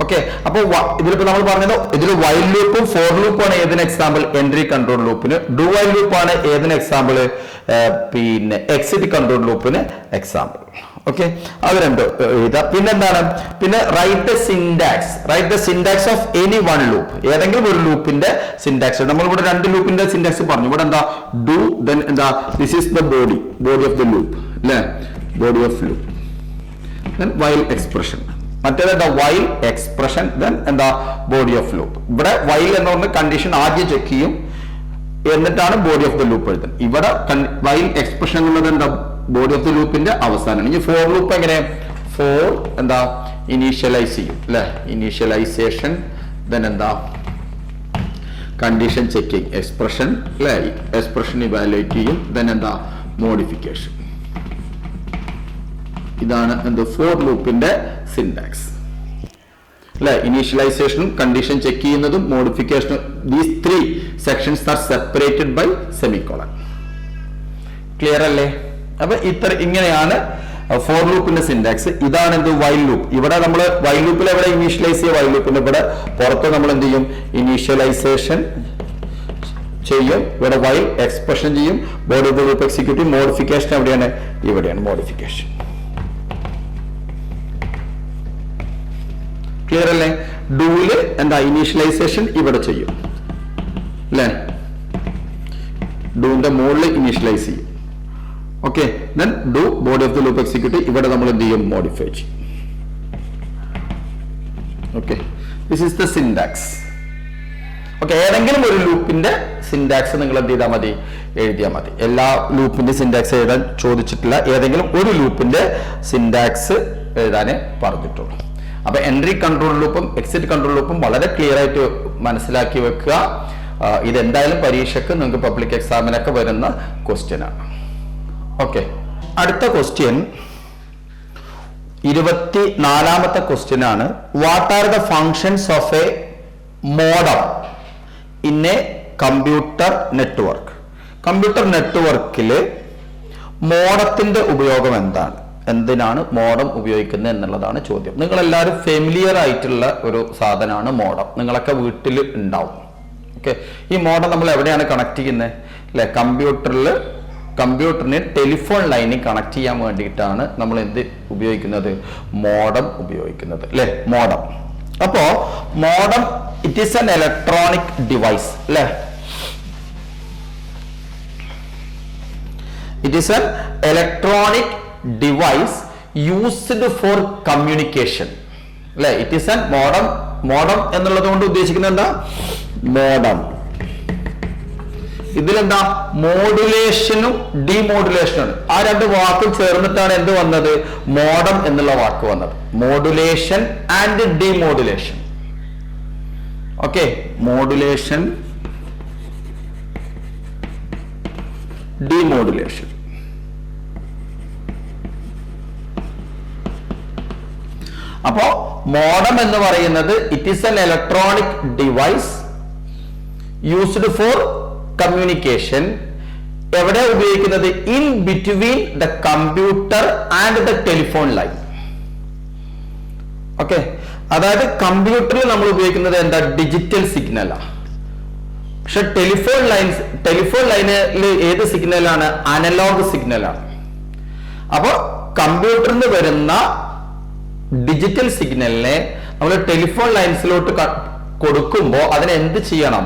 [SPEAKER 1] ഓക്കെ, അപ്പൊ ഇതിലിപ്പോ നമ്മൾ പറഞ്ഞത്, ഇതിൽ വൈൽ ലൂപ്പും ഫോർ ലൂപ്പും ആണ് ഏതിന് എക്സാമ്പിൾ, എൻട്രി കൺട്രോൾ ലൂപ്പിന്. ഡു വൈൽ ലൂപ്പ് ആണ് ഏതിന് എക്സാമ്പിൾ, പിന്നെ എക്സിറ്റ് കൺട്രോൾ ലൂപ്പിന് എക്സാമ്പിൾ. ഓക്കെ, അത് രണ്ടും എഴുതാം. പിന്നെന്താണ്, പിന്നെ write the syntax of any one loop. ഏതെങ്കിലും ഒരു ലൂപ്പിന്റെ സിന്റാക്സ്. നമ്മൾ ഇവിടെ 2 ലൂപ്പിന്റെ സിന്റാക്സ് പറഞ്ഞു. ഇവിടെ എന്താ, ഡു, ദെൻ എന്താ, this is the body of the loop അല്ലെ, body of loop, then while expression. മറ്റേതെന്താ, വൈൽ എക്സ്പ്രഷൻ, ദെൻ എന്താ, ബോഡി ഓഫ് ലൂപ്പ്. ഇവിടെ വൈൽ എന്ന് പറഞ്ഞ കണ്ടീഷൻ ആദ്യം ചെക്ക് ചെയ്യും, എന്നിട്ടാണ് ബോഡി ഓഫ് ദ ലൂപ്പ് എഴുതുന്നത്. ഇവിടെ വൈൽ എക്സ്പ്രഷൻ എന്നുള്ളത് എന്താ, ബോഡി ഓഫ് ദ ലൂപ്പിന്റെ അവസാനമാണ്. ഇനി ഫോർ ലൂപ്പ് എങ്ങനെ, ഫോർ എന്താ, ഇനീഷ്യലൈസ് ചെയ്യും അല്ലെ, ഇനീഷ്യലൈസേഷൻ, ദെൻ എന്താ, കണ്ടീഷൻ ചെക്കിങ്, എക്സ്പ്രഷൻ അല്ലെ, എക്സ്പ്രഷൻ ഇവാലുവേറ്റ് ചെയ്യും, ദെൻ എന്താ, മോഡിഫിക്കേഷൻ. ഇതാണ് എന്ത്, ഫോർ ലൂപ്പിന്റെ സിന്റാക്സ് അല്ലെ. ഇനീഷ്യലൈസേഷനും കണ്ടീഷൻ ചെക്ക് ചെയ്യുന്നതും മോഡിഫിക്കേഷനും, these 3 sections are separated by semicolon. Clear അല്ലേ? അപ്പൊ ഇങ്ങനെയാണ് ഫോർ ലൂപ്പിന്റെ സിന്റാക്സ്. ഇതാണ് എന്ത്, വൈൽ ലൂപ്പ്. ഇവിടെ നമ്മൾ വൈൽ ലൂപ്പിൽ എവിടെ ഇനീഷ്യലൈസ് ചെയ്യുക, വൈൽ ലൂപ്പിന്റെ ഇവിടെ പുറത്ത് നമ്മൾ എന്ത് ചെയ്യും, ഇനീഷ്യലൈസേഷൻ ചെയ്യും, ഇവിടെ വൈൽ എക്സ്പ്രഷൻ ചെയ്യും, body of the loop execute. Modification എവിടെയാണ്, ഇവിടെയാണ് മോഡിഫിക്കേഷൻ. ക്ലിയർ അല്ലേ? ഡൂല് എന്താ, ഇനീഷ്യലൈസേഷൻ ഇവിടെ ചെയ്യും അല്ലെ, ഡൂന്റെ മുകളിൽ ഇനീഷ്യലൈസ് ചെയ്യും. Okay, then do body of the loop execute, ഇവിടെ നമ്മൾ എന്ത് ചെയ്യും, മോഡിഫൈ ചെയ്യും. Okay, this is the syntax. Okay, ഏതെങ്കിലും ഒരു ലൂപ്പിന്റെ സിന്റാക്സ് നിങ്ങൾ എന്ത് ചെയ്താൽ മതി, എഴുതിയാൽ മതി. എല്ലാ ലൂപ്പിന്റെ സിന്റാക്സ് എഴുതാൻ ചോദിച്ചിട്ടില്ല, ഏതെങ്കിലും ഒരു ലൂപ്പിന്റെ സിന്റാക്സ് എഴുതാനേ പറഞ്ഞിട്ടുള്ളൂ. അപ്പൊ എൻട്രി കൺട്രോൾ ലൂപ്പും എക്സിറ്റ് കൺട്രോൾ ലൂപ്പും വളരെ ക്ലിയർ ആയിട്ട് മനസ്സിലാക്കി വെക്കുക. ഇതെന്തായാലും പരീക്ഷയ്ക്ക് നിങ്ങൾക്ക് പബ്ലിക് എക്സാമിനൊക്കെ വരുന്ന ക്വസ്റ്റ്യൻ ആണ്. ഓക്കെ, അടുത്ത ക്വസ്റ്റ്യൻ 24ാമത്തെ ക്വസ്റ്റ്യൻ ആണ്. What are the functions of A modem in a computer network? Computer നെറ്റ്വർക്കിൽ മോഡത്തിന്റെ ഉപയോഗം എന്താണ്, എന്തിനാണ് മോഡം ഉപയോഗിക്കുന്നത് എന്നുള്ളതാണ് ചോദ്യം. നിങ്ങൾ എല്ലാവരും ഫെമിലിയർ ആയിട്ടുള്ള ഒരു സാധനമാണ് മോഡം, നിങ്ങളൊക്കെ വീട്ടിൽ ഉണ്ടാവും. ഓക്കെ, ഈ മോഡം നമ്മൾ എവിടെയാണ് കണക്ട് ചെയ്യുന്നത് അല്ലെ, കമ്പ്യൂട്ടറിന് ടെലിഫോൺ ലൈനിൽ കണക്ട് ചെയ്യാൻ വേണ്ടിയിട്ടാണ് നമ്മൾ എന്ത് ഉപയോഗിക്കുന്നത്, മോഡം ഉപയോഗിക്കുന്നത് അല്ലെ, മോഡം. അപ്പോ modem it is an electronic device അല്ലെ, it is an electronic device used for communication അല്ലെ. ഇറ്റ് ഈസ് എൻ മോഡം എന്നുള്ളത് കൊണ്ട് ഉദ്ദേശിക്കുന്നത് എന്താ, മോഡം. ഇതിലെന്താ, മോഡുലേഷനും ഡിമോഡുലേഷനും ആ 2 വാക്കും ചേർന്നിട്ടാണ് എന്ത് വന്നത്, മോഡം എന്നുള്ള വാക്ക് വന്നത്. Modulation and demodulation. Okay, modulation, demodulation. അപ്പോ മോഡം എന്ന് പറയുന്നത് it is an electronic device used for communication. എവിടെ ഉപയോഗിക്കുന്നത്? In between the computer and the telephone line. Okay, അതായത് കമ്പ്യൂട്ടറിൽ നമ്മൾ ഉപയോഗിക്കുന്നത് എന്താ? ഡിജിറ്റൽ സിഗ്നലാണ്. പക്ഷെ ടെലിഫോൺ ലൈനിൽ ഏത് സിഗ്നലാണ്? അനലോഗ് സിഗ്നലാണ്. അപ്പൊ കമ്പ്യൂട്ടറിൽ നിന്ന് വരുന്ന ഡിജിറ്റൽ സിഗ്നലിനെ നമ്മൾ ടെലിഫോൺ ലൈൻസിലോട്ട് കൊടുക്കുമ്പോൾ അതിനെ എന്ത് ചെയ്യണം?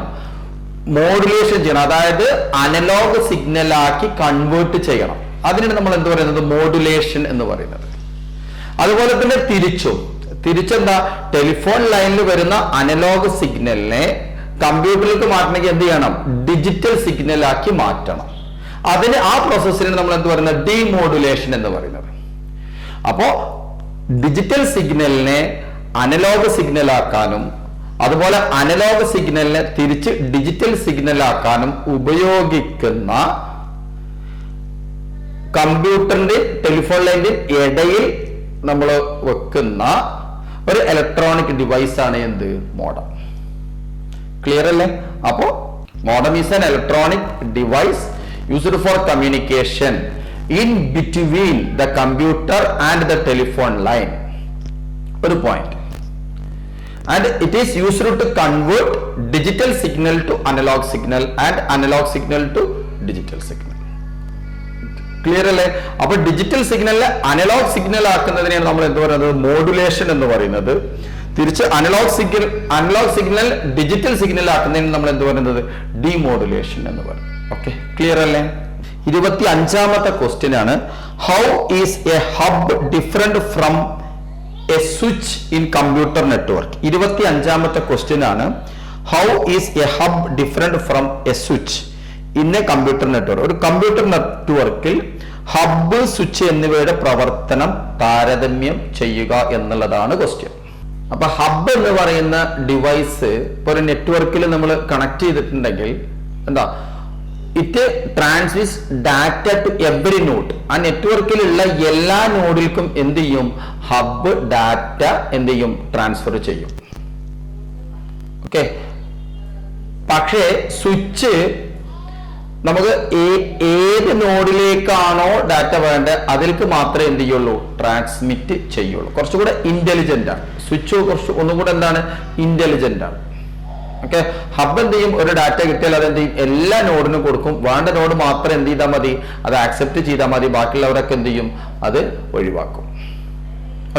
[SPEAKER 1] മോഡുലേഷൻ ചെയ്യണം. അതായത് അനലോഗ് സിഗ്നലാക്കി കൺവേർട്ട് ചെയ്യണം. അതിനാണ് നമ്മൾ എന്ത് പറയുന്നത്? മോഡുലേഷൻ എന്ന് പറയുന്നത്. അതുപോലെ തന്നെ തിരിച്ചെന്താ? ടെലിഫോൺ ലൈനിൽ വരുന്ന അനലോഗ് സിഗ്നലിനെ കമ്പ്യൂട്ടറിലേക്ക് മാറ്റണമെങ്കിൽ എന്ത് ചെയ്യണം? ഡിജിറ്റൽ സിഗ്നലാക്കി മാറ്റണം. അതിന് ആ പ്രോസസ്സിനാണ് നമ്മൾ എന്ത് പറയുന്നത്? ഡീമോഡുലേഷൻ എന്ന് പറയുന്നത്. അപ്പോ ഡിജിറ്റൽ സിഗ്നലിനെ അനലോഗ് സിഗ്നലാക്കാനും അതുപോലെ അനലോഗ് സിഗ്നലിനെ തിരിച്ച് ഡിജിറ്റൽ സിഗ്നലാക്കാനും ഉപയോഗിക്കുന്ന കമ്പ്യൂട്ടറിന്റെ ടെലിഫോൺ ലൈനിന്റെ ഇടയിൽ നമ്മൾ വെക്കുന്ന ഒരു ഇലക്ട്രോണിക് ഡിവൈസ് ആണ് എന്ത്? മോഡം. ക്ലിയർ അല്ലേ? അപ്പോ modem is an electronic device used for communication in between the computer and the telephone line. ഒരു point. And it is used to convert digital signal to analog signal and analog signal to digital signal. Clear അല്ലേ? അപ്പൊ digital സിഗ്നലിനെ analogue signal ആക്കുന്നതിനെയാണ് നമ്മൾ എന്ത് പറയുന്നത്? Modulation എന്ന് പറയുന്നത്. തിരിച്ച് അനലോഗ് സിഗ്നൽ ഡിജിറ്റൽ സിഗ്നൽ ആക്കുന്നതിന് നമ്മൾ എന്ത് പറയുന്നത്? ഡീമോഡുലേഷൻ എന്ന് പറയും. ഓക്കെ, ക്ലിയർ അല്ലേ? 25ാമത്തെ ക്വസ്റ്റ്യൻ ആണ്, how is a hub different from a switch in computer network. 25ാമത്തെ ക്വസ്റ്റ്യൻ ആണ്, how is a hub different from a switch in a computer network. ഒരു കമ്പ്യൂട്ടർ നെറ്റ്വർക്കിൽ ഹബ്, സ്വിച്ച് എന്നിവയുടെ പ്രവർത്തനം താരതമ്യം ചെയ്യുക എന്നുള്ളതാണ് ക്വസ്റ്റ്യൻ. അപ്പൊ ഹബ് എന്ന് പറയുന്ന ഡിവൈസ് ഇപ്പൊ ഒരു നെറ്റ്വർക്കിൽ നമ്മൾ കണക്ട് ചെയ്തിട്ടുണ്ടെങ്കിൽ എന്താ? It transmits data to every node. ആ നെറ്റ്വർക്കിലുള്ള എല്ലാ നോഡിൽക്കും എന്ത് ചെയ്യും? ഹബ് ഡാറ്റ എന്ത് ചെയ്യും? ട്രാൻസ്ഫർ ചെയ്യും. ഓക്കെ. പക്ഷേ സ്വിച്ച് നമുക്ക് ഏത് നോഡിലേക്കാണോ ഡാറ്റ വേണ്ടത് അതിലേക്ക് മാത്രമേ എന്ത് ചെയ്യുള്ളൂ? ട്രാൻസ്മിറ്റ് ചെയ്യുള്ളൂ. കുറച്ചുകൂടെ ഇന്റലിജന്റ് ആണ് സ്വിച്ച്. ഒന്നുകൂടെ എന്താണ്? ഇന്റലിജന്റ് ആണ്. ഓക്കെ. ഹബ് എന്ത് ചെയ്യും? ഒരു ഡാറ്റ കിട്ടിയാൽ അത് എന്ത് ചെയ്യും? എല്ലാ നോഡിനും കൊടുക്കും. വേണ്ട നോഡ് മാത്രം എന്ത് ചെയ്താൽ മതി? അത് ആക്സെപ്റ്റ് ചെയ്താൽ മതി. ബാക്കിയുള്ളവരൊക്കെ എന്ത് ചെയ്യും? അത് ഒഴിവാക്കും.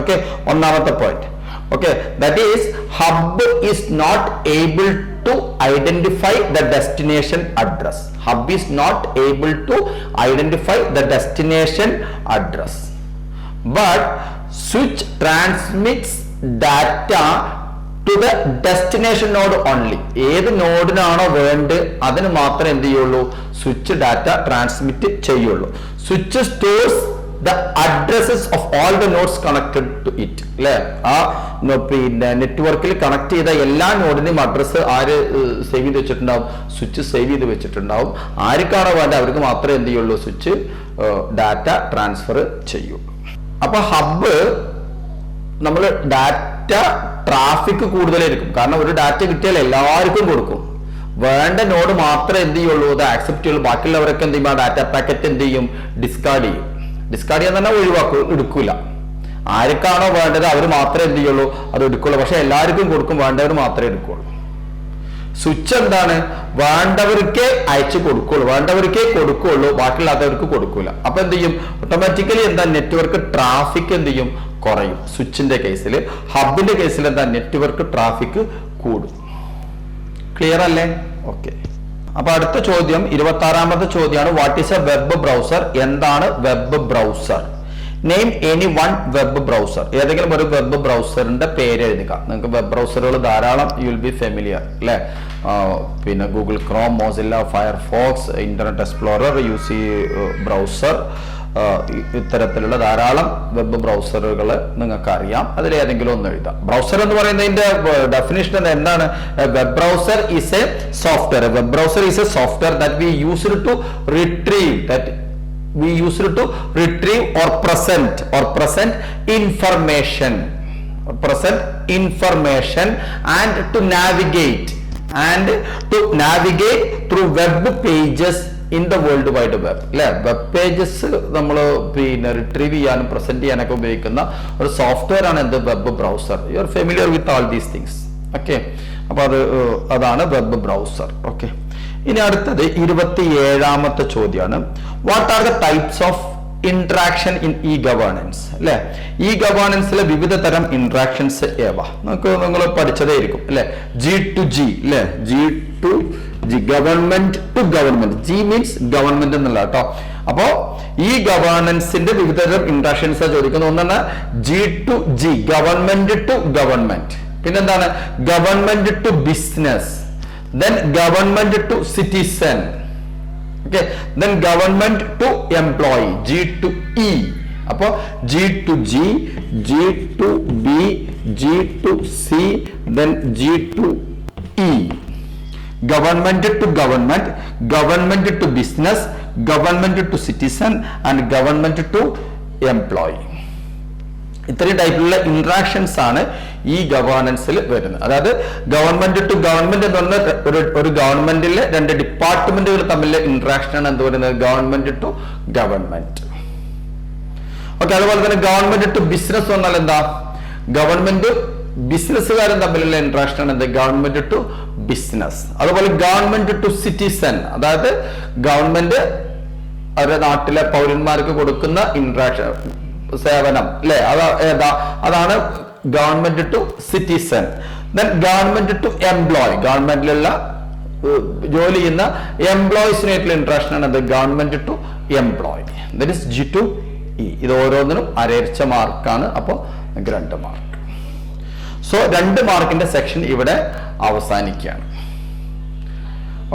[SPEAKER 1] ഓക്കെ, ഒന്നാമത്തെ point. Okay, that is hub is not able to identify the destination address. Hub is not able to identify the destination address, but switch transmits data to the destination node only. ഏത് നോഡിനാണോ വേണ്ടത് അതിന് മാത്രമേ എന്ത് ചെയ്യുള്ളൂ? Switch data transmit ചെയ്യുള്ളൂ. Switch stores the addresses of all the nodes connected to it. അല്ലെ? ആ പിന്നെ നെറ്റ്വർക്കിൽ കണക്ട് ചെയ്ത എല്ലാ നോഡിന്റെയും അഡ്രസ് ആര് സേവ് ചെയ്ത് വെച്ചിട്ടുണ്ടാവും? സ്വിച്ച് സേവ് ചെയ്ത് വെച്ചിട്ടുണ്ടാവും. ആർക്കാണോ വേണ്ടത് അവർക്ക് മാത്രമേ എന്ത് ചെയ്യുള്ളൂ? സ്വിച്ച് ഡാറ്റ ട്രാൻസ്ഫർ ചെയ്യുള്ളൂ. അപ്പൊ ഹബ്ബ് നമ്മൾ ഡാറ്റ ട്രാഫിക് കൂടുതലായിരിക്കും. കാരണം ഒരു ഡാറ്റ കിട്ടിയാൽ എല്ലാവർക്കും കൊടുക്കും. വേണ്ട നോഡ് മാത്രമേ എന്ത് ചെയ്യുള്ളൂ? അത് ആക്സെപ്റ്റ് ചെയ്യുള്ളൂ. ബാക്കിയുള്ളവരൊക്കെ എന്ത് ചെയ്യും? ആ ഡാറ്റ പാക്കറ്റ് എന്ത് ചെയ്യും? ഡിസ്കാർഡ് ചെയ്യും. ഡിസ്കാർഡ് ചെയ്യാൻ തന്നെ ഒഴിവാക്കും, എടുക്കൂല. ആർക്കാണോ വേണ്ടത് അവർ മാത്രമേ എന്ത് ചെയ്യുള്ളൂ? അത് എടുക്കുള്ളൂ. പക്ഷെ എല്ലാവർക്കും കൊടുക്കും, വേണ്ടവർ മാത്രമേ എടുക്കുള്ളൂ. സ്വിച്ച് എന്താണ്? വേണ്ടവർക്കേ അയച്ചു കൊടുക്കുള്ളൂ, വേണ്ടവർക്കേ കൊടുക്കുള്ളൂ, ബാക്കിയുള്ളവർക്ക് കൊടുക്കൂല. അപ്പൊ എന്ത് ചെയ്യും? ഓട്ടോമാറ്റിക്കലി എന്താ? നെറ്റ്വർക്ക് ട്രാഫിക് എന്ത് ചെയ്യും? കുറയും. സ്വിച്ചിന്റെ കേസിൽ. ഹബിന്റെ കേസിൽ എന്താ? നെറ്റ്വർക്ക് ട്രാഫിക് കൂടും. ക്ലിയർ അല്ലേ? ഓക്കെ. അപ്പൊ അടുത്ത ചോദ്യം 26ാമത്തെ ചോദ്യമാണ്, what is a web browser? എന്താണ് web browser? Name any one web browser. ഏതെങ്കിലും ഒരു വെബ് ബ്രൗസറിന്റെ പേര് എഴുതുക. നിങ്ങൾക്ക് വെബ് ബ്രൗസറുകൾ ധാരാളം യു വിൽ ബി ഫെമിലിയർ അല്ലെ? പിന്നെ Google Chrome, Mozilla, Firefox, Internet Explorer, UC browser, ഇത്തരത്തിലുള്ള ധാരാളം വെബ് ബ്രൗസറുകൾ നിങ്ങൾക്ക് അറിയാം. അതിലേതെങ്കിലും ഒന്ന് എഴുതാം. ബ്രൗസർ എന്ന് പറയുന്നതിന്റെ ഡെഫിനിഷൻ എന്താണ്? Web browser is a software. Web browser is a software that we used to retrieve or present information present information and to navigate through web pages in the world wide web. അല്ലെ, web pages നമ്മൾ പിന്നെ retrieve ചെയ്യാനും present ചെയ്യാനൊക്കെ ഉപയോഗിക്കുന്ന ഒരു software ആണ് എന്ത്, web browser. You are familiar with all these things. Okay, അപ്പൊ അതാണ് വെബ് ബ്രൗസർ. ഓക്കെ, ഇനി അടുത്തത് 27ാമത്തെ ചോദ്യമാണ്. What are the types of interaction in e governance? അല്ലെ, ഇ ഗവേണൻസിലെ വിവിധ തരം ഇന്ററാക്ഷൻസ് ഏവ? നിങ്ങൾ പഠിച്ചതേയിരിക്കും അല്ലെ. ജി ടു ജി അല്ലെ, G to G, government to government. G means government എന്നുള്ള കേട്ടോ. അപ്പോ ഈ ഗവേണൻസിന്റെ വിവിധ തരം ഇന്ററാക്ഷൻസ് ചോദിക്കുന്നത്. ഒന്നാണ് G to G, government to government. പിന്നെന്താണ് government to business, then government to citizen, okay, then government to employee, G to E. അപ്പോ G to G, G to B, G to C, then G to E. Government to government, government to business, government to citizen and government to employee. ഇത്രയും ടൈപ്പിലുള്ള interactions ആണ് ഈ ഗവേണൻസിൽ വരുന്നത്. അതായത് government to government എന്ന് പറഞ്ഞാൽ ഒരു ഗവൺമെന്റിലെ രണ്ട് ഡിപ്പാർട്ട്മെന്റുകൾ തമ്മിലെ ഇന്ററാക്ഷൻ ആണ് എന്ത് പറയുന്നത്, ഗവൺമെന്റ് ടു ഗവൺമെന്റ്. ഓക്കെ, അതുപോലെ തന്നെ ഗവൺമെന്റ് ടു ബിസിനസ് പറഞ്ഞാൽ എന്താ, ഗവൺമെന്റ് ബിസിനസ്സുകാരും തമ്മിലുള്ള ഇന്ററാക്ഷൻ ആണ് എന്ത്, ഗവൺമെന്റ് ടു ബിസിനസ്. അതുപോലെ ഗവൺമെന്റ് ടു സിറ്റിസൺ, അതായത് ഗവൺമെന്റ് അവരുടെ നാട്ടിലെ പൗരന്മാർക്ക് കൊടുക്കുന്ന ഇന്ററാക്ഷൻ, സേവനം അല്ലെ, അതാണ് government to citizen. Then government to employ, ഗവൺമെന്റിലുള്ള ജോലി ചെയ്യുന്ന എംപ്ലോയീസിനായിട്ടുള്ള ഇന്ററാക്ഷൻ ആണ് അത് government to employ. That is G to E. ഇത് ഓരോന്നിനും അരച്ച മാർക്കാണ്. അപ്പോൾ 2 മാർക്ക്. സോ 2 മാർക്കിന്റെ സെക്ഷൻ ഇവിടെ അവസാനിക്കുകയാണ്.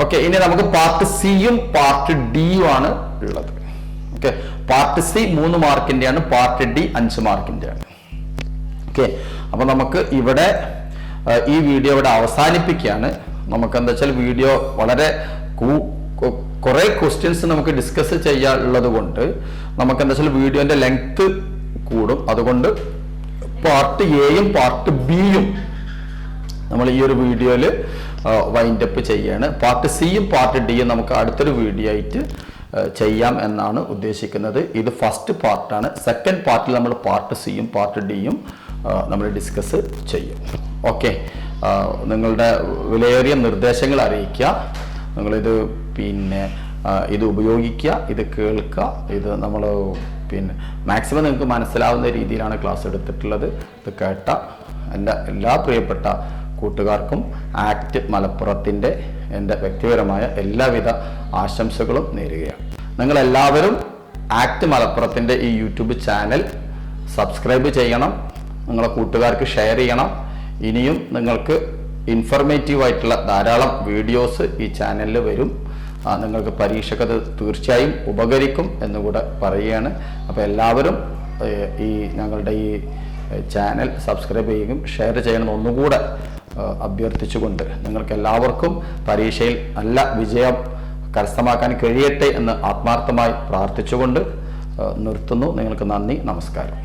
[SPEAKER 1] ഓക്കെ, ഇനി നമുക്ക് പാർട്ട് സിയും പാർട്ട് ഡിയും ആണ് ഉള്ളത്. ഓക്കെ, പാർട്ട് സി 3 മാർക്കിന്റെയാണ്, പാർട്ട് ഡി 5 മാർക്കിന്റെയാണ്. ഓക്കെ, അപ്പൊ നമുക്ക് ഇവിടെ ഈ വീഡിയോ ഇവിടെ അവസാനിപ്പിക്കുകയാണ്. നമുക്ക് എന്താ വെച്ചാൽ വീഡിയോ വളരെ കുറെ ക്വസ്റ്റ്യൻസ് നമുക്ക് ഡിസ്കസ് ചെയ്യാനുള്ളത് കൊണ്ട് നമുക്ക് എന്താ വെച്ചാൽ വീഡിയോന്റെ ലെങ്ത് കൂടും. അതുകൊണ്ട് പാർട്ട് എയും പാർട്ട് ബിയും നമ്മൾ ഈ ഒരു വീഡിയോയിൽ വൈൻഡ് അപ്പ് ചെയ്യാണ്. പാർട്ട് സിയും പാർട്ട് ഡിയും നമുക്ക് അടുത്തൊരു വീഡിയോ ആയിട്ട് ചെയ്യാം എന്നാണ് ഉദ്ദേശിക്കുന്നത്. ഇത് ഫസ്റ്റ് പാർട്ടാണ്. സെക്കൻഡ് പാർട്ടിൽ നമ്മൾ പാർട്ട് സിയും പാർട്ട് ഡിയും നമ്മൾ ഡിസ്കസ് ചെയ്യും. ഓക്കെ, നിങ്ങളുടെ വിലയേറിയ നിർദ്ദേശങ്ങൾ അറിയിക്കുക. നിങ്ങളിത് പിന്നെ ഇത് ഉപയോഗിക്കുക, ഇത് കേൾക്കുക. ഇത് നമ്മൾ പിന്നെ മാക്സിമം നിങ്ങൾക്ക് മനസ്സിലാവുന്ന രീതിയിലാണ് ക്ലാസ് എടുത്തിട്ടുള്ളത്. ഇത് കേട്ട എല്ലാ പ്രിയപ്പെട്ട കൂട്ടുകാർക്കും ആക്ട് മലപ്പുറത്തിൻ്റെ എൻ്റെ വ്യക്തിപരമായ എല്ലാവിധ ആശംസകളും നേരുകയാണ്. നിങ്ങളെല്ലാവരും ആക്ട് മലപ്പുറത്തിൻ്റെ ഈ യൂട്യൂബ് ചാനൽ സബ്സ്ക്രൈബ് ചെയ്യണം, നിങ്ങളെ കൂട്ടുകാർക്ക് ഷെയർ ചെയ്യണം. ഇനിയും നിങ്ങൾക്ക് ഇൻഫർമേറ്റീവ് ആയിട്ടുള്ള ധാരാളം വീഡിയോസ് ഈ ചാനലിൽ വരും. നിങ്ങൾക്ക് പരീക്ഷയ്ക്കത് തീർച്ചയായും ഉപകരിക്കും എന്നുകൂടെ പറയുകയാണ്. അപ്പോൾ എല്ലാവരും ഈ ഞങ്ങളുടെ ഈ ചാനൽ സബ്സ്ക്രൈബ് ചെയ്യുകയും ഷെയർ ചെയ്യണമെന്ന് ഒന്നുകൂടെ അഭ്യർത്ഥിച്ചുകൊണ്ട് നിങ്ങൾക്ക് എല്ലാവർക്കും പരീക്ഷയിൽ നല്ല വിജയം കരസ്ഥമാക്കാൻ കഴിയട്ടെ എന്ന് ആത്മാർത്ഥമായി പ്രാർത്ഥിച്ചുകൊണ്ട് നിർത്തുന്നു. നിങ്ങൾക്ക് നന്ദി, നമസ്കാരം.